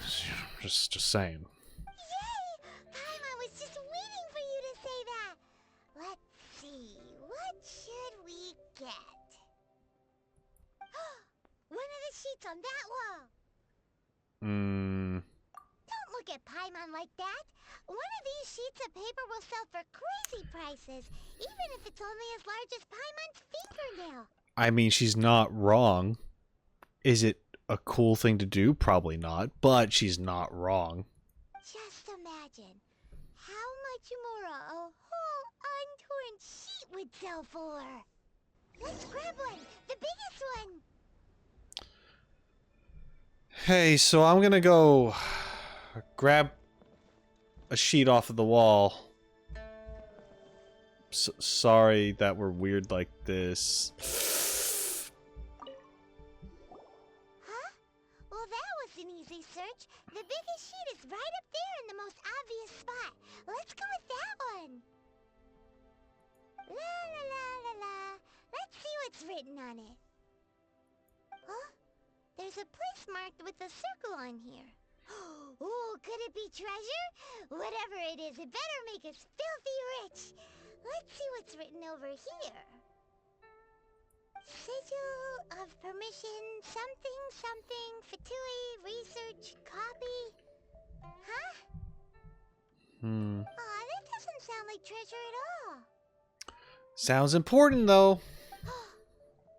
Just saying. Yay! Paimon was just waiting for you to say that. Let's see, what should we get? One of the sheets on that wall. Don't look at Paimon like that. One of these sheets of paper will sell for crazy prices, even if it's only as large as Paimon's fingernail. I mean, she's not wrong. Is it a cool thing to do? Probably not, but she's not wrong. Just imagine how much more a whole untorn sheet would sell for. Let's grab one, the biggest one. Hey, so I'm gonna go grab a sheet off of the wall. Sorry that we're weird like this. Huh? Well, that was an easy search. The biggest sheet is right up there in the most obvious spot. Let's go with that one. La la la la la. Let's see what's written on it. Huh? There's a place marked with a circle on here. Oh, could it be treasure? Whatever it is, it better make us filthy rich. Let's see what's written over here. Sigil of permission, something, something, Fatui, research, copy. Huh? Aw, that doesn't sound like treasure at all. Sounds important, though.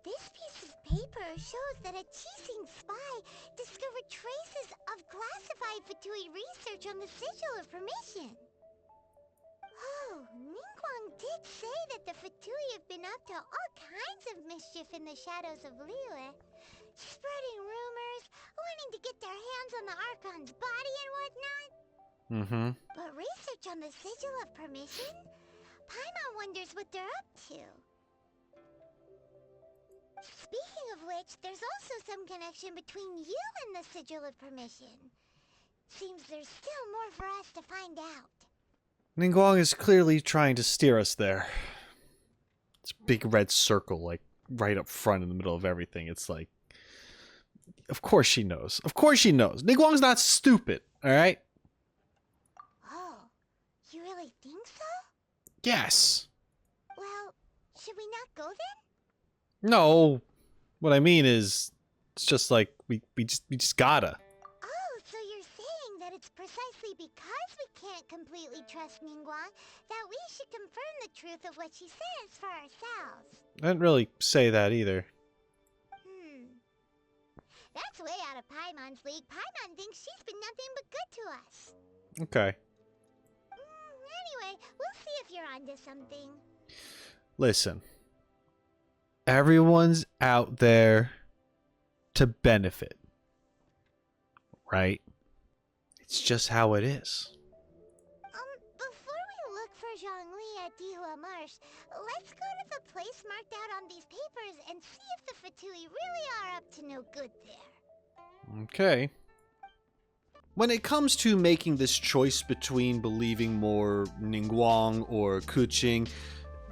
This piece of paper shows that a Qixing spy discovered traces of classified Fatui research on the Sigil of Permission. Oh, Ningguang did say that the Fatui have been up to all kinds of mischief in the shadows of Liyue, spreading rumors, wanting to get their hands on the Archon's body and whatnot. But research on the Sigil of Permission? Paimon wonders what they're up to. Speaking of which, there's also some connection between you and the Sigil of Permission. Seems there's still more for us to find out. Ningguang is clearly trying to steer us there. It's a big red circle, like, right up front in the middle of everything. It's like... Of course she knows. Of course she knows. Ningguang's not stupid, alright? Oh, you really think so? Yes. Well, should we not go then? No. What I mean is, it's just like, we just gotta. Oh, so you're saying that it's precisely because we can't completely trust Ningguang that we should confirm the truth of what she says for ourselves. I didn't really say that either. That's way out of Paimon's league. Paimon thinks she's been nothing but good to us. Okay. Anyway, we'll see if you're onto something. Listen. Everyone's out there to benefit. Right? It's just how it is. Before we look for Zhongli at Dihua Marsh, let's go to the place marked out on these papers and see if the Fatui really are up to no good there. Okay. When it comes to making this choice between believing more Ningguang or Kuching,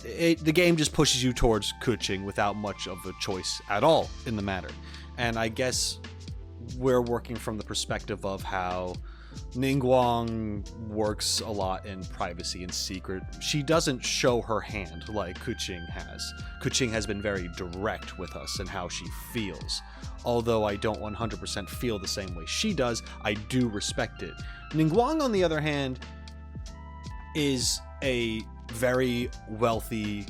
the game just pushes you towards Kuching without much of a choice at all in the matter. And I guess we're working from the perspective of how Ningguang works a lot in privacy and secret. She doesn't show her hand like Kuching has. Kuching has been very direct with us and how she feels. Although I don't 100% feel the same way she does, I do respect it. Ningguang, on the other hand, is a very wealthy,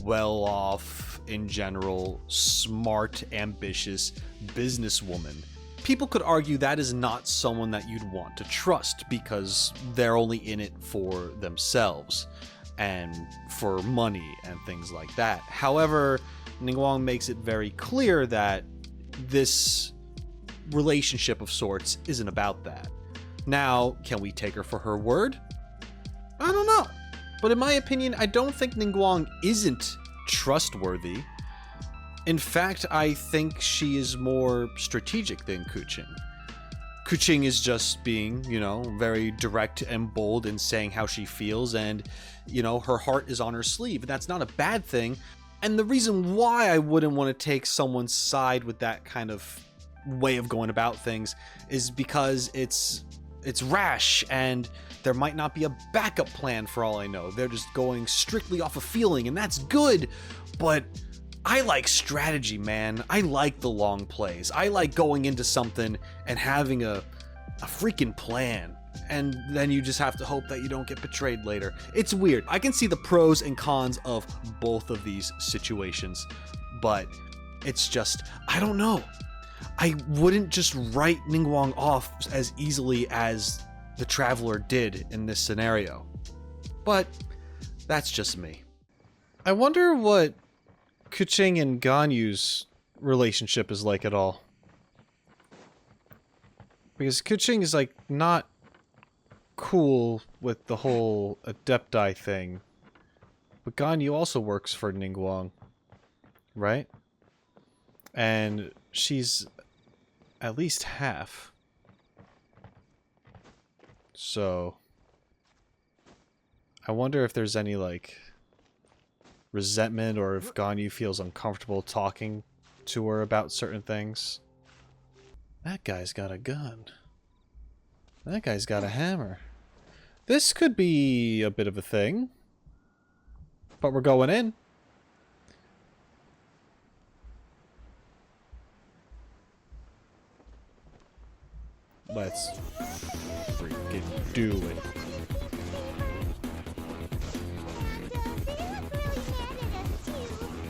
well-off, in general, smart, ambitious businesswoman. People could argue that is not someone that you'd want to trust because they're only in it for themselves and for money and things like that. However, Ningguang makes it very clear that this relationship of sorts isn't about that. Now, can we take her for her word? I don't know. But in my opinion, I don't think Ningguang isn't trustworthy. In fact, I think she is more strategic than Kuching. Kuching is just being, very direct and bold in saying how she feels, and, her heart is on her sleeve. And that's not a bad thing. And the reason why I wouldn't want to take someone's side with that kind of way of going about things is because it's rash, and there might not be a backup plan for all I know. They're just going strictly off of feeling, and that's good, but I like strategy, man. I like the long plays. I like going into something and having a freaking plan, and then you just have to hope that you don't get betrayed later. It's weird. I can see the pros and cons of both of these situations, but it's just, I don't know. I wouldn't just write Ningguang off as easily as the Traveler did in this scenario. But that's just me. I wonder what Kuching and Ganyu's relationship is like at all. Because Kuching is like not cool with the whole Adepti thing. But Ganyu also works for Ningguang, right? And she's at least half. So I wonder if there's any like resentment or if Ganyu feels uncomfortable talking to her about certain things. That guy's got a gun. That guy's got a hammer. This could be a bit of a thing. But we're going in. Let's freaking do it.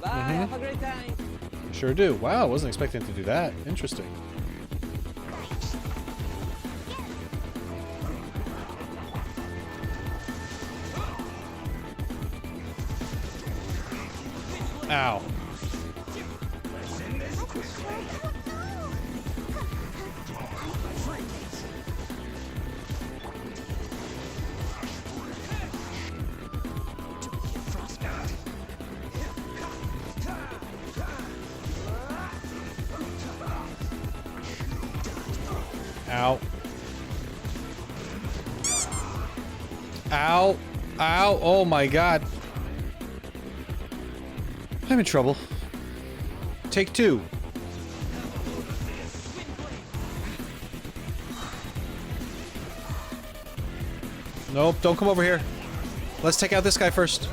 Bye, have a great time. Sure do. Wow, I wasn't expecting to do that. Interesting. Ow. Ow. Ow. Ow. Oh my god. I'm in trouble. Take two. Nope, don't come over here. Let's take out this guy first.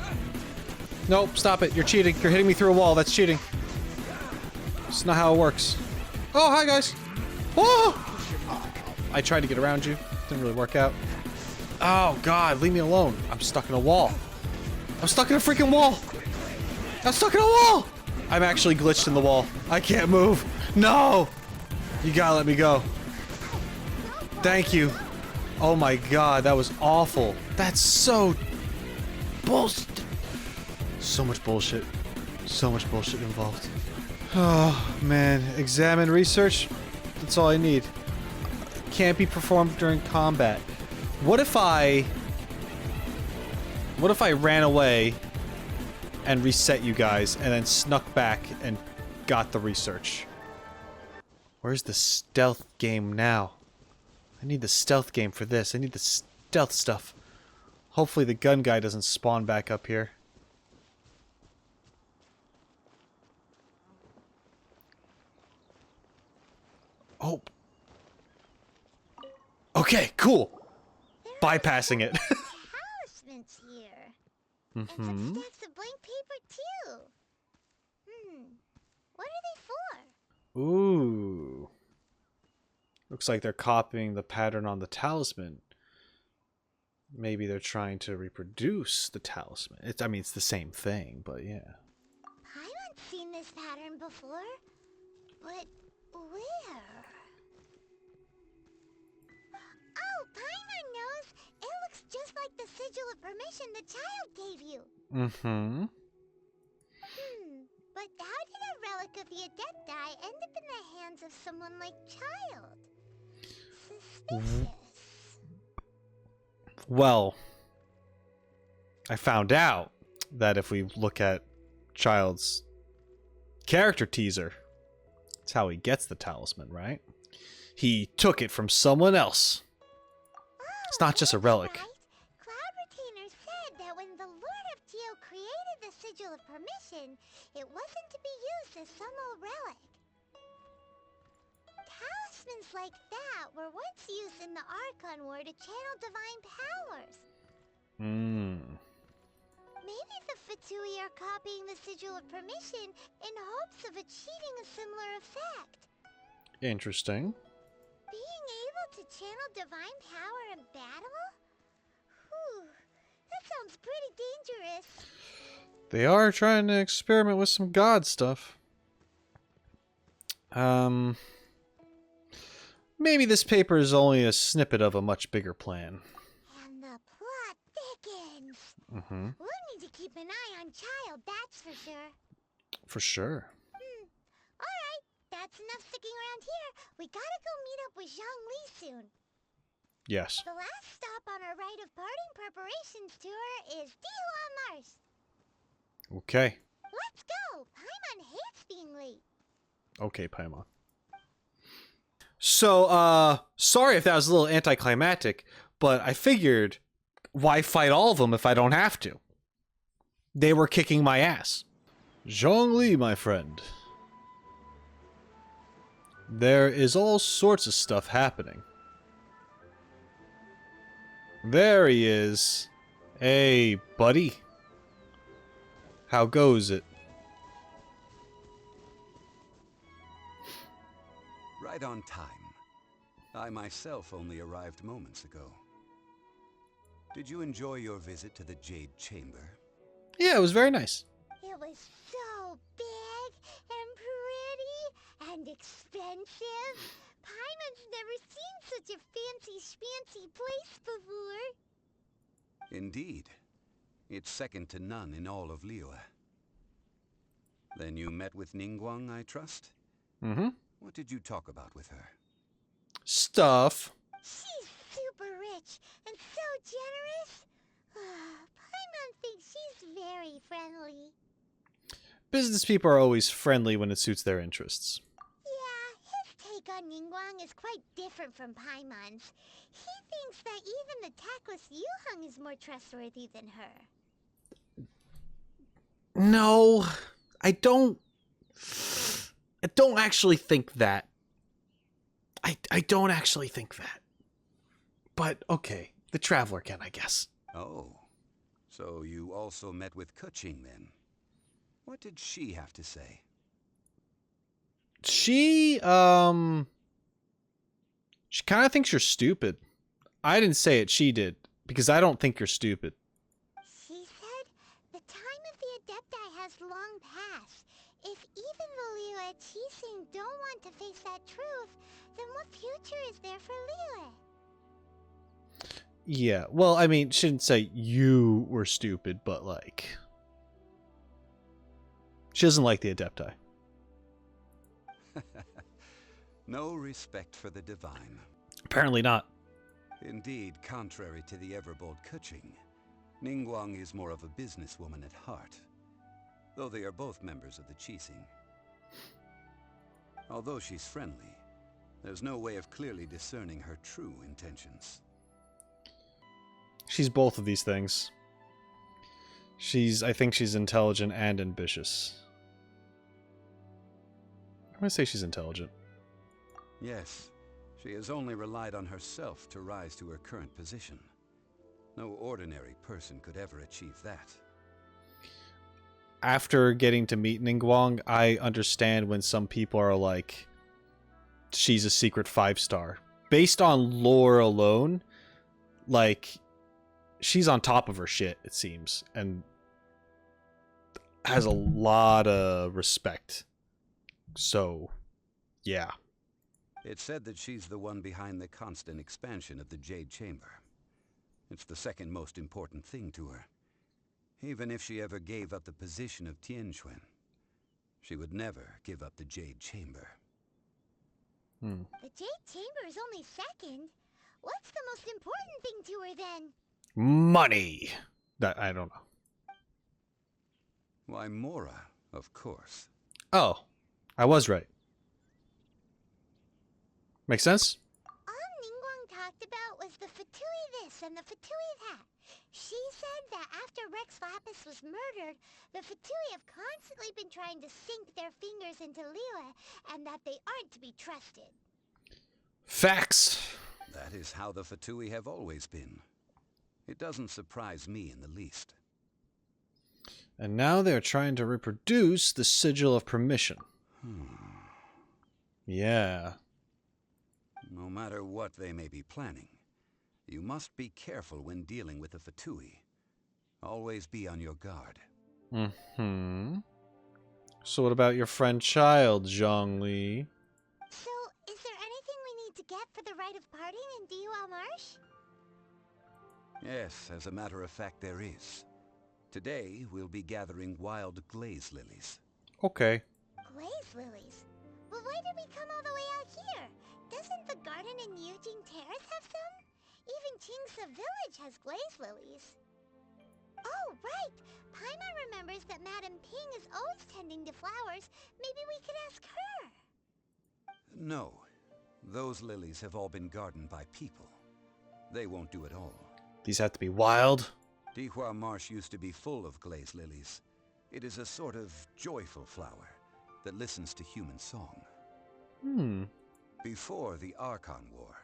Nope, stop it. You're cheating. You're hitting me through a wall. That's cheating. That's not how it works. Oh, hi guys. Oh! I tried to get around you. Didn't really work out. Oh god, leave me alone. I'm stuck in a wall. I'm stuck in a freaking wall. I'm stuck in a wall! I'm actually glitched in the wall. I can't move. No! You gotta let me go. Thank you. Oh my god, that was awful. That's so bullshit. So much bullshit. So much bullshit involved. Oh man, examine research. That's all I need. Can't be performed during combat. What if I ran away and reset you guys, and then snuck back and got the research? Where's the stealth game now? I need the stealth game for this. I need the stealth stuff. Hopefully the gun guy doesn't spawn back up here. Oh. Okay, cool. Bypassing it. Talismans here. And some Mm-hmm. stacks of blank paper too. What are they for? Ooh. Looks like they're copying the pattern on the talisman. Maybe they're trying to reproduce the talisman. I mean, it's the same thing, but yeah. Paimon's seen this pattern before. But where? Oh, Paimon knows! It looks just like the sigil of permission the child gave you. Mm-hmm. But how did a relic of the Adepti end up in the hands of someone like Child? Suspicious. Well, I found out that if we look at Child's character teaser, that's how he gets the talisman, right? He took it from someone else. It's not just a relic. Right. Cloud Retainer said that when the Lord of Geo created the Sigil of Permission, it wasn't to be used as some old relic. Talismans like that were once used in the Archon War to channel divine powers. Maybe the Fatui are copying the Sigil of Permission in hopes of achieving a similar effect. Interesting. Being able to channel divine power in battle? Whew, that sounds pretty dangerous. They are trying to experiment with some god stuff. Maybe this paper is only a snippet of a much bigger plan. And the plot thickens. Mm-hmm. We'll need to keep an eye on Child, that's for sure. For sure. Alright, that's enough sticking around here. We gotta go meet up with Zhongli soon. Yes. The last stop on our rite of parting preparations tour is Dihua Mars. Okay. Let's go! Paimon hates being late. Okay, Paimon. So, sorry if that was a little anticlimactic, but I figured, why fight all of them if I don't have to? They were kicking my ass. Zhongli, my friend. There is all sorts of stuff happening. There he is. Hey, buddy. How goes it? Right on time. I myself only arrived moments ago. Did you enjoy your visit to the Jade Chamber? Yeah, it was very nice. It was so big and pretty and expensive. Paimon's never seen such a fancy schmancy place before. Indeed. It's second to none in all of Liyue. Then you met with Ningguang, I trust? Mm-hmm. What did you talk about with her? Stuff. She's super rich and so generous. Paimon thinks she's very friendly. Business people are always friendly when it suits their interests. Yeah, his take on Ningguang is quite different from Paimon's. He thinks that even the tactless Yuheng is more trustworthy than her. No, I don't actually think that. I don't actually think that. But, okay, the Traveler can, I guess. Oh, so you also met with Keqing then? What did she have to say? She kind of thinks you're stupid. I didn't say it, she did. Because I don't think you're stupid. She said, the time of the Adepti has long passed. If even the Liyue Qixing don't want to face that truth, then what future is there for Liyue? Yeah, well, I mean, she didn't say you were stupid, but like... She doesn't like the Adepti. No respect for the divine. Apparently not. Indeed, contrary to the ever-bold Keqing, Ningguang is more of a businesswoman at heart, though they are both members of the Qixing. Although she's friendly, there's no way of clearly discerning her true intentions. She's both of these things. I think she's intelligent and ambitious. I'm gonna say she's intelligent. Yes, she has only relied on herself to rise to her current position. No ordinary person could ever achieve that. After getting to meet Ningguang, I understand when some people are like, she's a secret 5-star. Based on lore alone, like, she's on top of her shit, it seems, and has a lot of respect. So, yeah. It's said that she's the one behind the constant expansion of the Jade Chamber. It's the second most important thing to her. Even if she ever gave up the position of Tianquan, she would never give up the Jade Chamber. The Jade Chamber is only second. What's the most important thing to her then? Money! That, I don't know. Why, Mora, of course. Oh, I was right. Make sense? All Ningguang talked about was the Fatui this and the Fatui that. She said that after Rex Lapis was murdered, the Fatui have constantly been trying to sink their fingers into Liyue, and that they aren't to be trusted. Facts. That is how the Fatui have always been. It doesn't surprise me in the least. And now they're trying to reproduce the Sigil of Permission. Yeah. No matter what they may be planning, you must be careful when dealing with the Fatui. Always be on your guard. So what about your friend child, Zhongli? So, is there anything we need to get for the rite of parting in Dihua Marsh? Yes, as a matter of fact, there is. Today, we'll be gathering wild glaze lilies. Okay. Glaze lilies? But why did we come all the way out here? Doesn't the garden in Yujing Terrace have some? Even Qingse Village has glaze lilies. Oh, right! Paimon remembers that Madame Ping is always tending to flowers. Maybe we could ask her. No. Those lilies have all been gardened by people. They won't do it all. These have to be wild. Dihua Marsh used to be full of glaze lilies. It is a sort of joyful flower that listens to human song. Before the Archon War,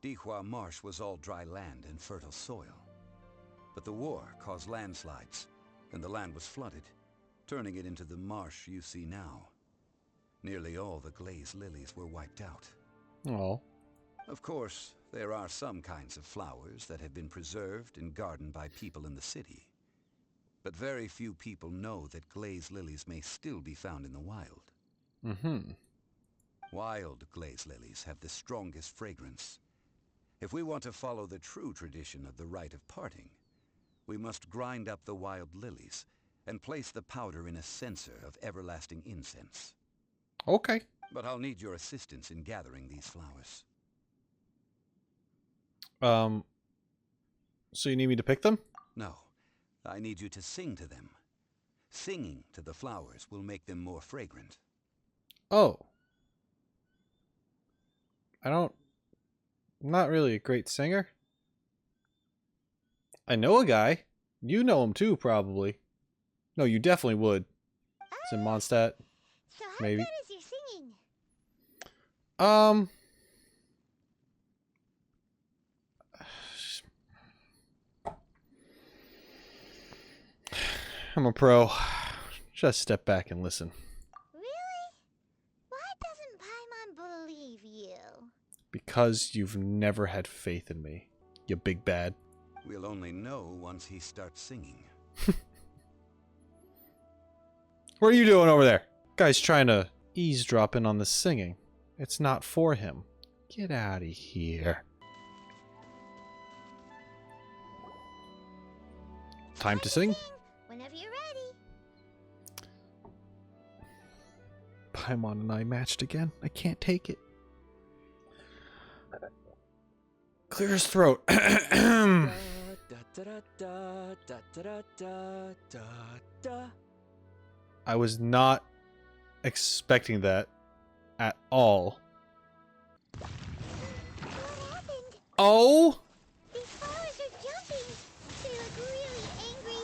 Dihua Marsh was all dry land and fertile soil. But the war caused landslides, and the land was flooded, turning it into the marsh you see now. Nearly all the glaze lilies were wiped out. Oh. Of course, there are some kinds of flowers that have been preserved and gardened by people in the city. But very few people know that glaze lilies may still be found in the wild. Wild glaze lilies have the strongest fragrance. If we want to follow the true tradition of the rite of parting, we must grind up the wild lilies and place the powder in a censer of everlasting incense. Okay. But I'll need your assistance in gathering these flowers. So you need me to pick them? No, I need you to sing to them. Singing to the flowers will make them more fragrant. Oh. I'm not really a great singer. I know a guy. You know him too, probably. No, you definitely would. It's in Mondstadt. So how Maybe. good is your singing? I'm a pro. Just step back and listen. Really? Why doesn't Paimon believe you? Because you've never had faith in me, you big bad. We'll only know once he starts singing. What are you doing over there? Guy's trying to eavesdrop in on the singing. It's not for him. Get out of here. Time to sing? Whenever you're ready. Paimon and I matched again. I can't take it. Clear his throat. I was not expecting that at all. What happened? Oh! These flowers are jumping. They look really angry.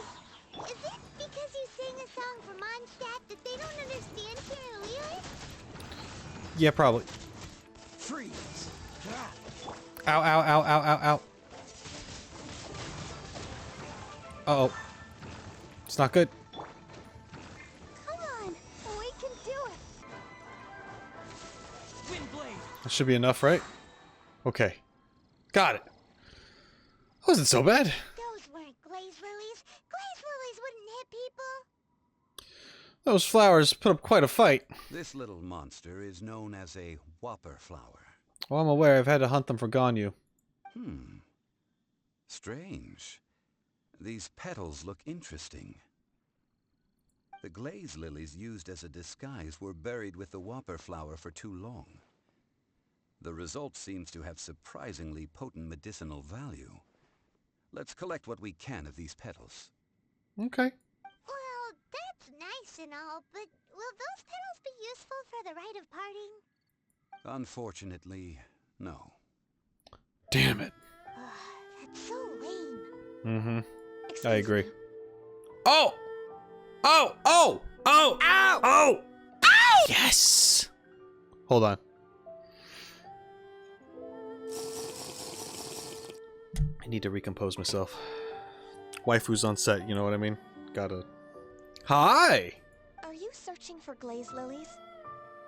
Is it because you sang a song for Mondstadt that they don't understand here in Liyue? Yeah, probably. Freeze! Ow, ow, ow, ow, ow, ow. Uh-oh. It's not good. Come on, we can do it. That should be enough, right? Okay. Got it. Wasn't so bad. Those weren't glaze lilies. Glaze lilies wouldn't hit people. Those flowers put up quite a fight. This little monster is known as a whopper flower. Well, I'm aware I've had to hunt them for Ganyu. Strange. These petals look interesting. The glaze lilies used as a disguise were buried with the whopper flower for too long. The result seems to have surprisingly potent medicinal value. Let's collect what we can of these petals. Okay. Well, that's nice and all, but will those petals be useful for the rite of parting? Unfortunately, no. Damn it. That's so lame. Mm-hmm. Excuse I agree. me. Oh! Oh! Oh! Oh! Ow! Oh! Ow! Yes! Hold on. I need to recompose myself. Waifu's on set, you know what I mean? Gotta... Hi! Are you searching for glaze lilies?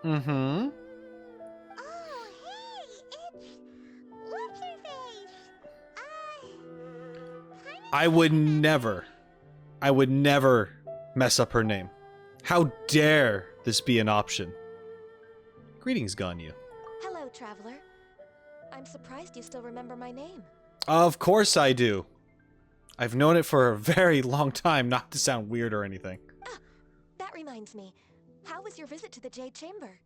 Mm-hmm. Oh, hey, it's... What's her face? I would never mess up her name. How dare this be an option? Greetings, Ganyu. Hello, traveler. I'm surprised you still remember my name. Of course I do. I've known it for a very long time, not to sound weird or anything. Ah, that reminds me. How was your visit to the Jade Chamber?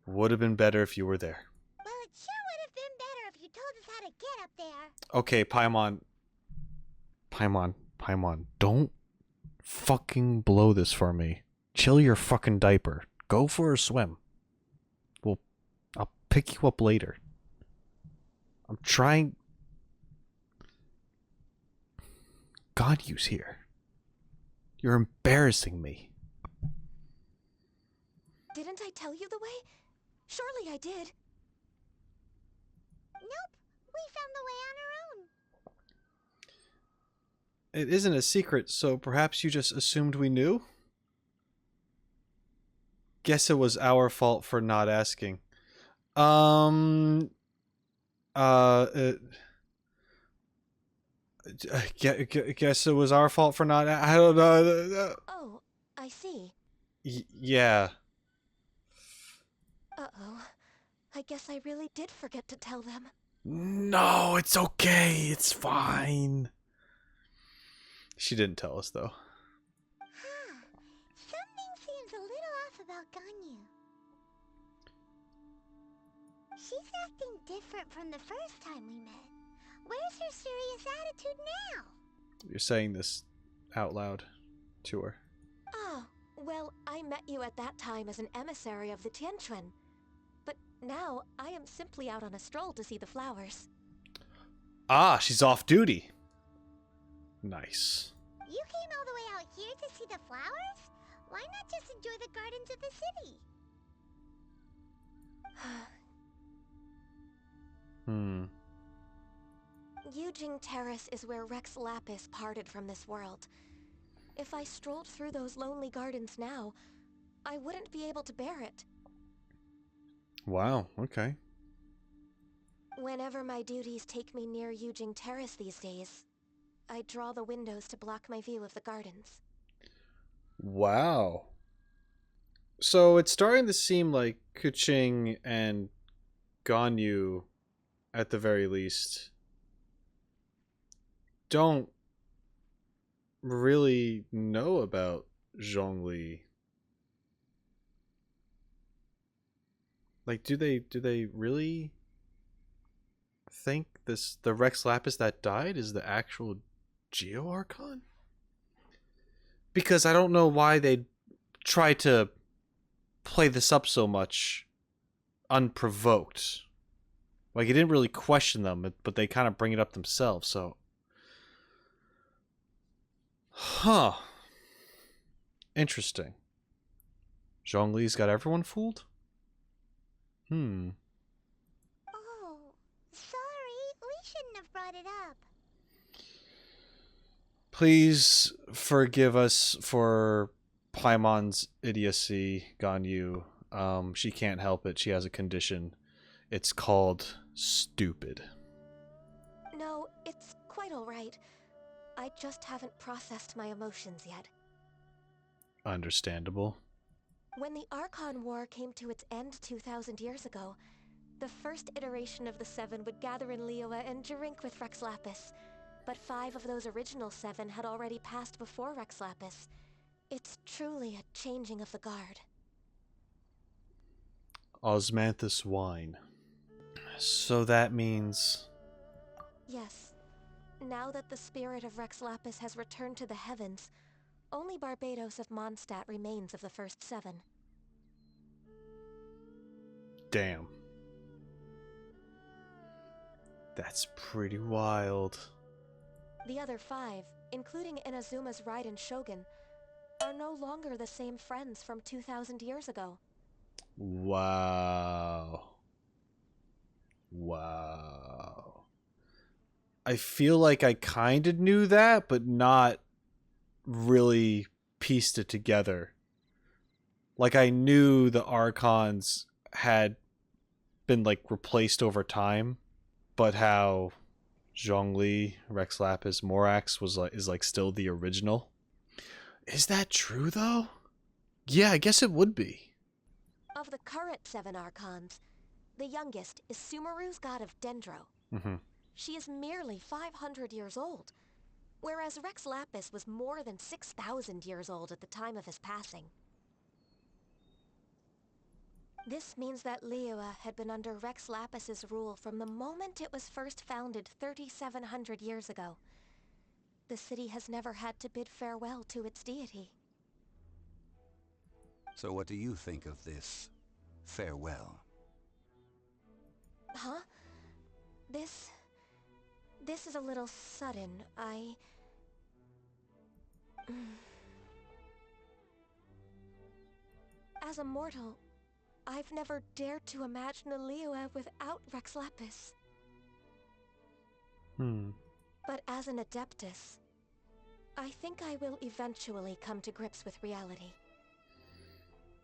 Would have been better if you were there. Well, it sure would have been better if you told us how to get up there. Okay, Paimon. Paimon, don't fucking blow this for me. Chill your fucking diaper. Go for a swim. I'll pick you up later. I'm trying... Ganyu's here. You're embarrassing me. Didn't I tell you the way? Surely I did. Nope, we found the way on our own. It isn't a secret, so perhaps you just assumed we knew? Guess it was our fault for not asking. Guess it was our fault for not... I don't know. Oh, I see. Yeah. Uh-oh. I guess I really did forget to tell them. No, it's okay. It's fine. She didn't tell us, though. Huh. Something seems a little off about Ganyu. She's acting different from the first time we met. Where's her serious attitude now? You're saying this out loud to her. Oh, well, I met you at that time as an emissary of the Tianquan. But now, I am simply out on a stroll to see the flowers. Ah, she's off duty. Nice. You came all the way out here to see the flowers? Why not just enjoy the gardens of the city? Yujing Terrace is where Rex Lapis parted from this world. If I strolled through those lonely gardens now, I wouldn't be able to bear it. Wow, okay. Whenever my duties take me near Yujing Terrace these days, I draw the windows to block my view of the gardens. Wow. So it's starting to seem like Kuching and Ganyu, at the very least, don't really know about Zhongli. Like, do they really think the Rex Lapis that died is the actual Geo Archon? Because I don't know why they try to play this up so much unprovoked. Like, he didn't really question them, but they kind of bring it up themselves, so... Huh. Interesting. Zhongli's got everyone fooled? Oh, Please forgive us for Paimon's idiocy, Ganyu. She can't help it. She has a condition. It's called stupid. No, it's quite alright. I just haven't processed my emotions yet. Understandable. When the Archon War came to its end 2,000 years ago, the first iteration of the Seven would gather in Liyue and drink with Rex Lapis. But 5 of those original 7 had already passed before Rex Lapis. It's truly a changing of the guard. Osmanthus wine. So that means... Yes. Now that the spirit of Rex Lapis has returned to the heavens, only Barbados of Mondstadt remains of the first 7. Damn. That's pretty wild. The other 5, including Inazuma's Raiden Shogun, are no longer the same friends from 2,000 years ago. Wow. Wow. I feel like I kind of knew that, but not really pieced it together. Like I knew the Archons had been like replaced over time, but how Zhongli, Rex Lapis, Morax is like still the original. Is that true though? Yeah, I guess it would be. Of the current 7 Archons, the youngest is Sumeru's god of Dendro. Mm-hmm. She is merely 500 years old, whereas Rex Lapis was more than 6,000 years old at the time of his passing. This means that Liyue had been under Rex Lapis's rule from the moment it was first founded 3,700 years ago. The city has never had to bid farewell to its deity. So what do you think of this farewell? Huh? This is a little sudden. As a mortal, I've never dared to imagine a Liyue without Rex Lapis. But as an Adeptus, I think I will eventually come to grips with reality.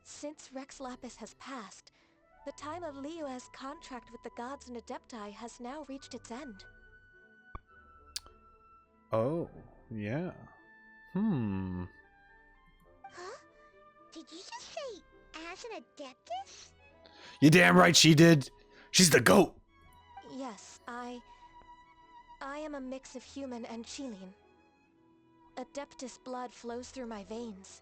Since Rex Lapis has passed, the time of Liyue's contract with the gods and Adepti has now reached its end. Oh, yeah. Huh? Did you just say as an Adeptus? You damn right she did. She's the GOAT. Yes, I am a mix of human and Chilean. Adeptus blood flows through my veins.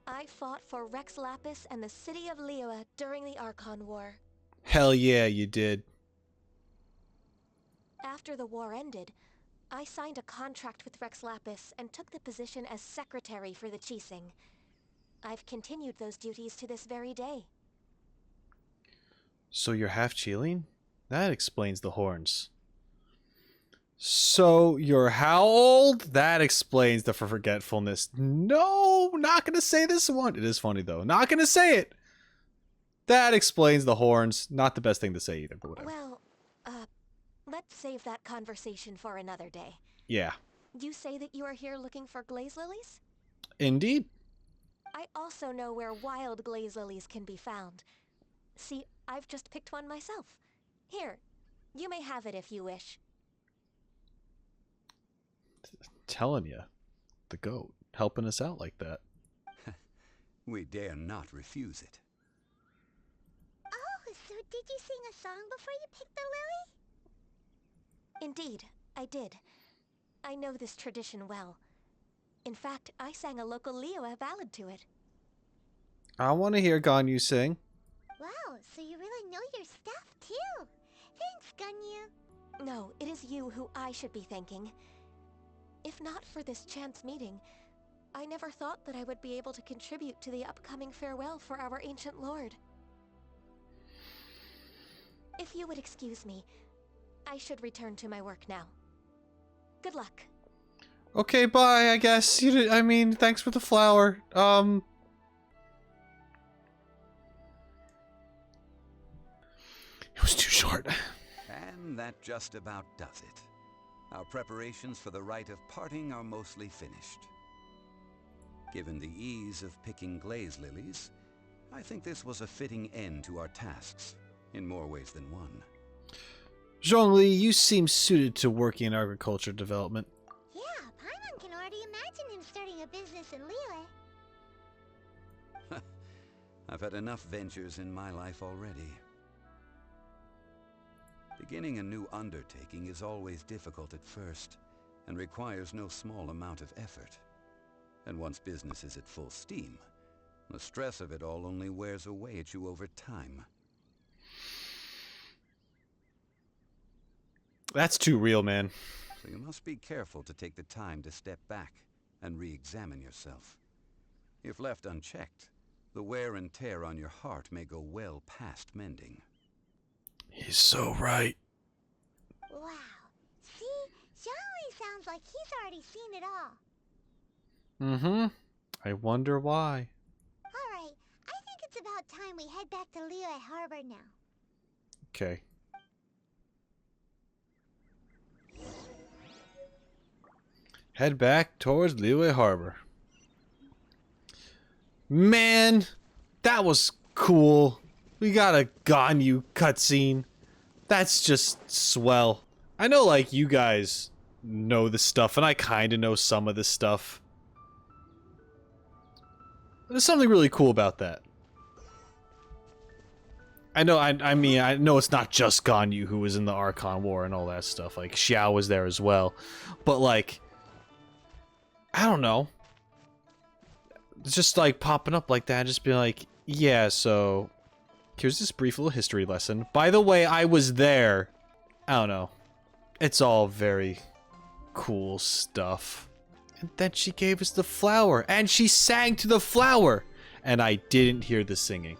I fought for Rex Lapis and the city of Liyue during the Archon War. Hell yeah, you did. After the war ended, I signed a contract with Rex Lapis and took the position as secretary for the Qixing. I've continued those duties to this very day. So you're half Chilean? That explains the horns. So you're how old? That explains the forgetfulness. No, not gonna say this one. It is funny though. Not gonna say it. That explains the horns. Not the best thing to say either, but whatever. Well, let's save that conversation for another day. Yeah. You say that you are here looking for glaze lilies? Indeed. I also know where wild glaze lilies can be found. See, I've just picked one myself. Here, you may have it if you wish. Telling you, the GOAT helping us out like that. We dare not refuse it. Oh, so did you sing a song before you picked the lily? Indeed, I did. I know this tradition well. In fact, I sang a local Liyue ballad to it. I want to hear Ganyu sing. Wow, so you really know your stuff too. Thanks, Ganyu. No, it is you who I should be thanking. If not for this chance meeting, I never thought that I would be able to contribute to the upcoming farewell for our ancient lord. If you would excuse me, I should return to my work now. Good luck. Okay, bye, I guess. I mean, thanks for the flower. It was too short. And that just about does it. Our preparations for the rite of parting are mostly finished. Given the ease of picking glaze lilies, I think this was a fitting end to our tasks, in more ways than one. Zhongli, you seem suited to working in agriculture development. Yeah, Paimon can already imagine him starting a business in Liyue. I've had enough ventures in my life already. Beginning a new undertaking is always difficult at first, and requires no small amount of effort. And once business is at full steam, the stress of it all only wears away at you over time. That's too real, man. So you must be careful to take the time to step back and re-examine yourself. If left unchecked, the wear and tear on your heart may go well past mending. He's so right. Wow. See? Zhongli sounds like he's already seen it all. Mm-hmm. I wonder why. Alright, I think it's about time we head back to Liyue Harbor now. Okay. Head back towards Liyue Harbor. Man, that was cool. We got a Ganyu cutscene. That's just swell. I know, like, you guys know this stuff, and I kind of know some of this stuff. There's something really cool about that. I know, I mean, I know it's not just Ganyu who was in the Archon War and all that stuff. Like, Xiao was there as well. But, like, I don't know. It's just, like, popping up like that, just being like, yeah, so here's this brief little history lesson. By the way, I was there. I don't know. It's all very cool stuff. And then she gave us the flower. And she sang to the flower. And I didn't hear the singing.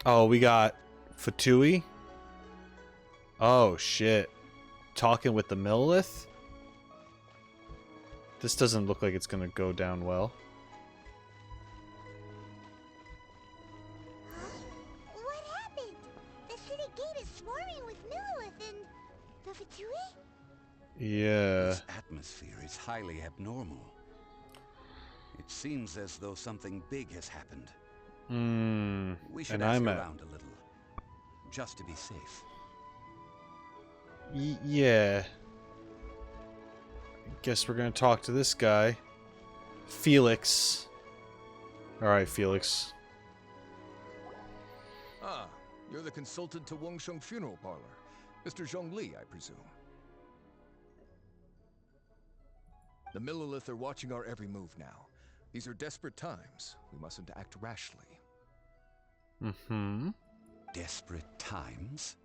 Oh, we got Fatui. Oh, shit. Talking with the Millilith? This doesn't look like it's gonna go down well. What happened? The city gate is swarming with Millilith and the Fatui? Yeah. This atmosphere is highly abnormal. It seems as though something big has happened. We should ask around a little, just to be safe. Yeah. Guess we're gonna talk to this guy. Felix. Alright, Felix. Ah, you're the consultant to Wengsheng Funeral Parlor. Mr. Zhongli, I presume. The Millilith are watching our every move now. These are desperate times. We mustn't act rashly. Mm-hmm. Desperate times?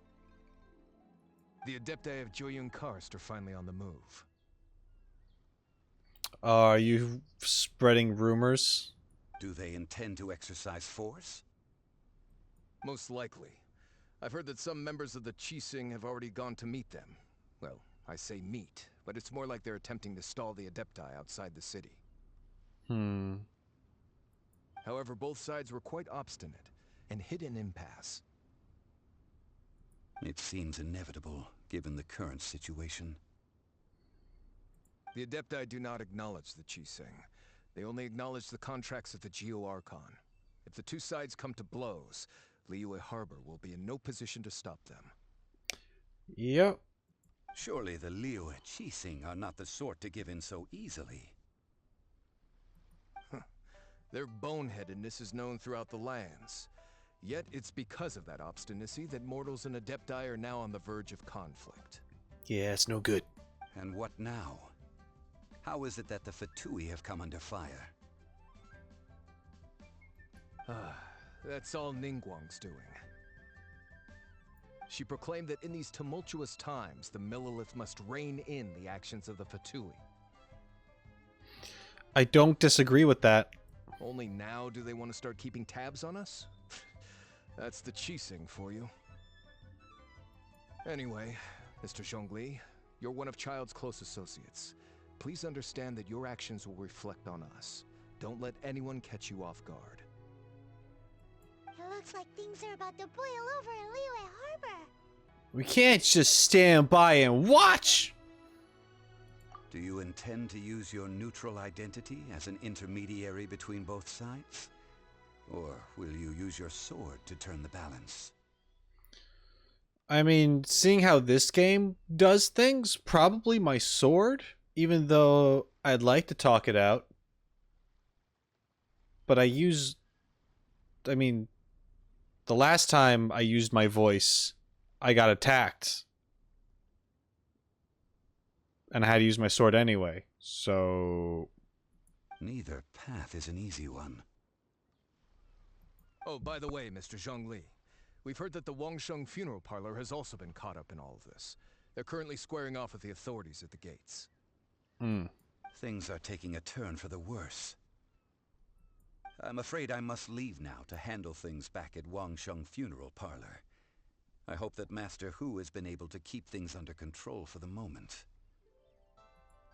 The Adepti of Joyun Karst are finally on the move. Are you spreading rumors? Do they intend to exercise force? Most likely. I've heard that some members of the Qixing have already gone to meet them. Well, I say meet, but it's more like they're attempting to stall the Adepti outside the city. However, both sides were quite obstinate and hit an impasse. It seems inevitable, given the current situation. The Adepti do not acknowledge the Qixing. They only acknowledge the contracts of the Geo-Archon. If the two sides come to blows, Liyue Harbor will be in no position to stop them. Yep. Surely the Liyue Qixing are not the sort to give in so easily. Their boneheadedness is known throughout the lands. Yet it's because of that obstinacy that mortals and Adepti are now on the verge of conflict. Yeah, it's no good. And what now? How is it that the Fatui have come under fire? That's all Ningguang's doing. She proclaimed that in these tumultuous times, the Millilith must rein in the actions of the Fatui. I don't disagree with that. Only now do they want to start keeping tabs on us? That's the Qixing for you. Anyway, Mr. Zhongli, you're one of Child's close associates. Please understand that your actions will reflect on us. Don't let anyone catch you off guard. It looks like things are about to boil over in Liyue Harbor. We can't just stand by and watch! Do you intend to use your neutral identity as an intermediary between both sides? Or will you use your sword to turn the balance? I mean, seeing how this game does things, probably my sword, even though I'd like to talk it out. But I mean, the last time I used my voice, I got attacked. And I had to use my sword anyway, so... Neither path is an easy one. Oh, by the way, Mr. Zhongli, we've heard that the Wangsheng funeral parlor has also been caught up in all of this. They're currently squaring off with the authorities at the gates. Things are taking a turn for the worse. I'm afraid I must leave now to handle things back at Wangsheng funeral parlor. I hope that Master Hu has been able to keep things under control for the moment.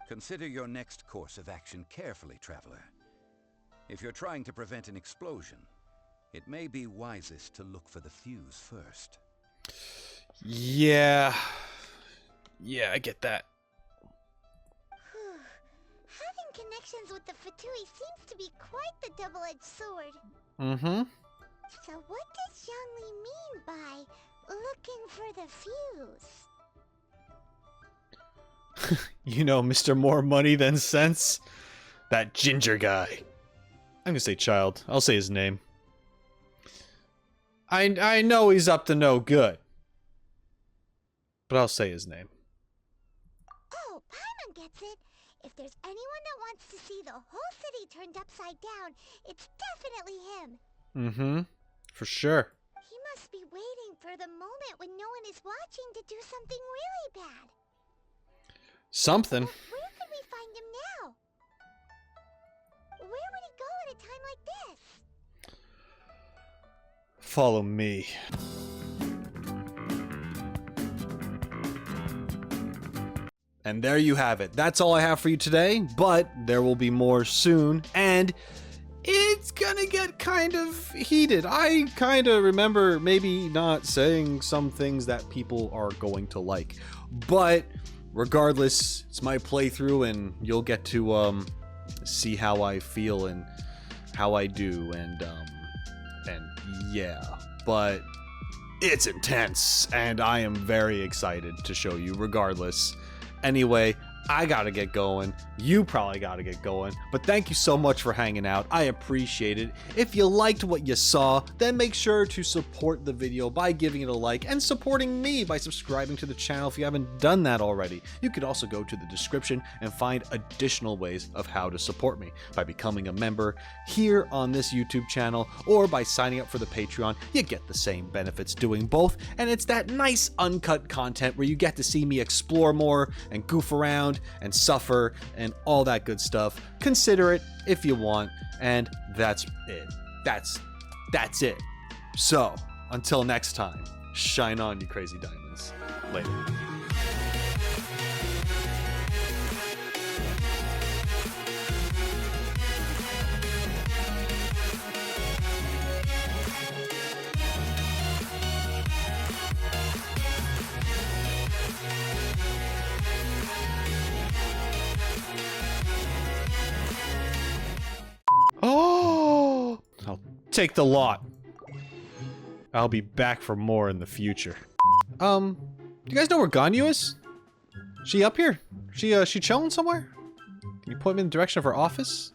Consider your next course of action carefully, traveler. If you're trying to prevent an explosion, it may be wisest to look for the fuse first. Yeah. Yeah, I get that. Having connections with the Fatui seems to be quite the double-edged sword. Mm-hmm. So what does Zhongli mean by looking for the fuse? You know, Mr. More Money Than Sense? That ginger guy. I'm gonna say child. I'll say his name. I know he's up to no good. But I'll say his name. Oh, Paimon gets it. If there's anyone that wants to see the whole city turned upside down, it's definitely him. Mm-hmm. For sure. He must be waiting for the moment when no one is watching to do something really bad. Something. But where could we find him now? Where would he go at a time like this? Follow me. And there you have it. That's all I have for you today, but there will be more soon, and it's gonna get kind of heated. I kind of remember maybe not saying some things that people are going to like, but regardless, it's my playthrough, and you'll get to see how I feel and how I do, and yeah, but it's intense, and I am very excited to show you regardless. Anyway, I gotta get going. You probably gotta get going. But thank you so much for hanging out. I appreciate it. If you liked what you saw, then make sure to support the video by giving it a like and supporting me by subscribing to the channel if you haven't done that already. You could also go to the description and find additional ways of how to support me by becoming a member here on this YouTube channel or by signing up for the Patreon. You get the same benefits doing both, and it's that nice uncut content where you get to see me explore more and goof around and suffer and all that good stuff. Consider it if you want, and that's it. That's it. So, until next time, shine on, you crazy diamonds. Later. Oh! I'll take the lot. I'll be back for more in the future. Do you guys know where Ganyu is? She up here? She chilling somewhere? Can you point me in the direction of her office?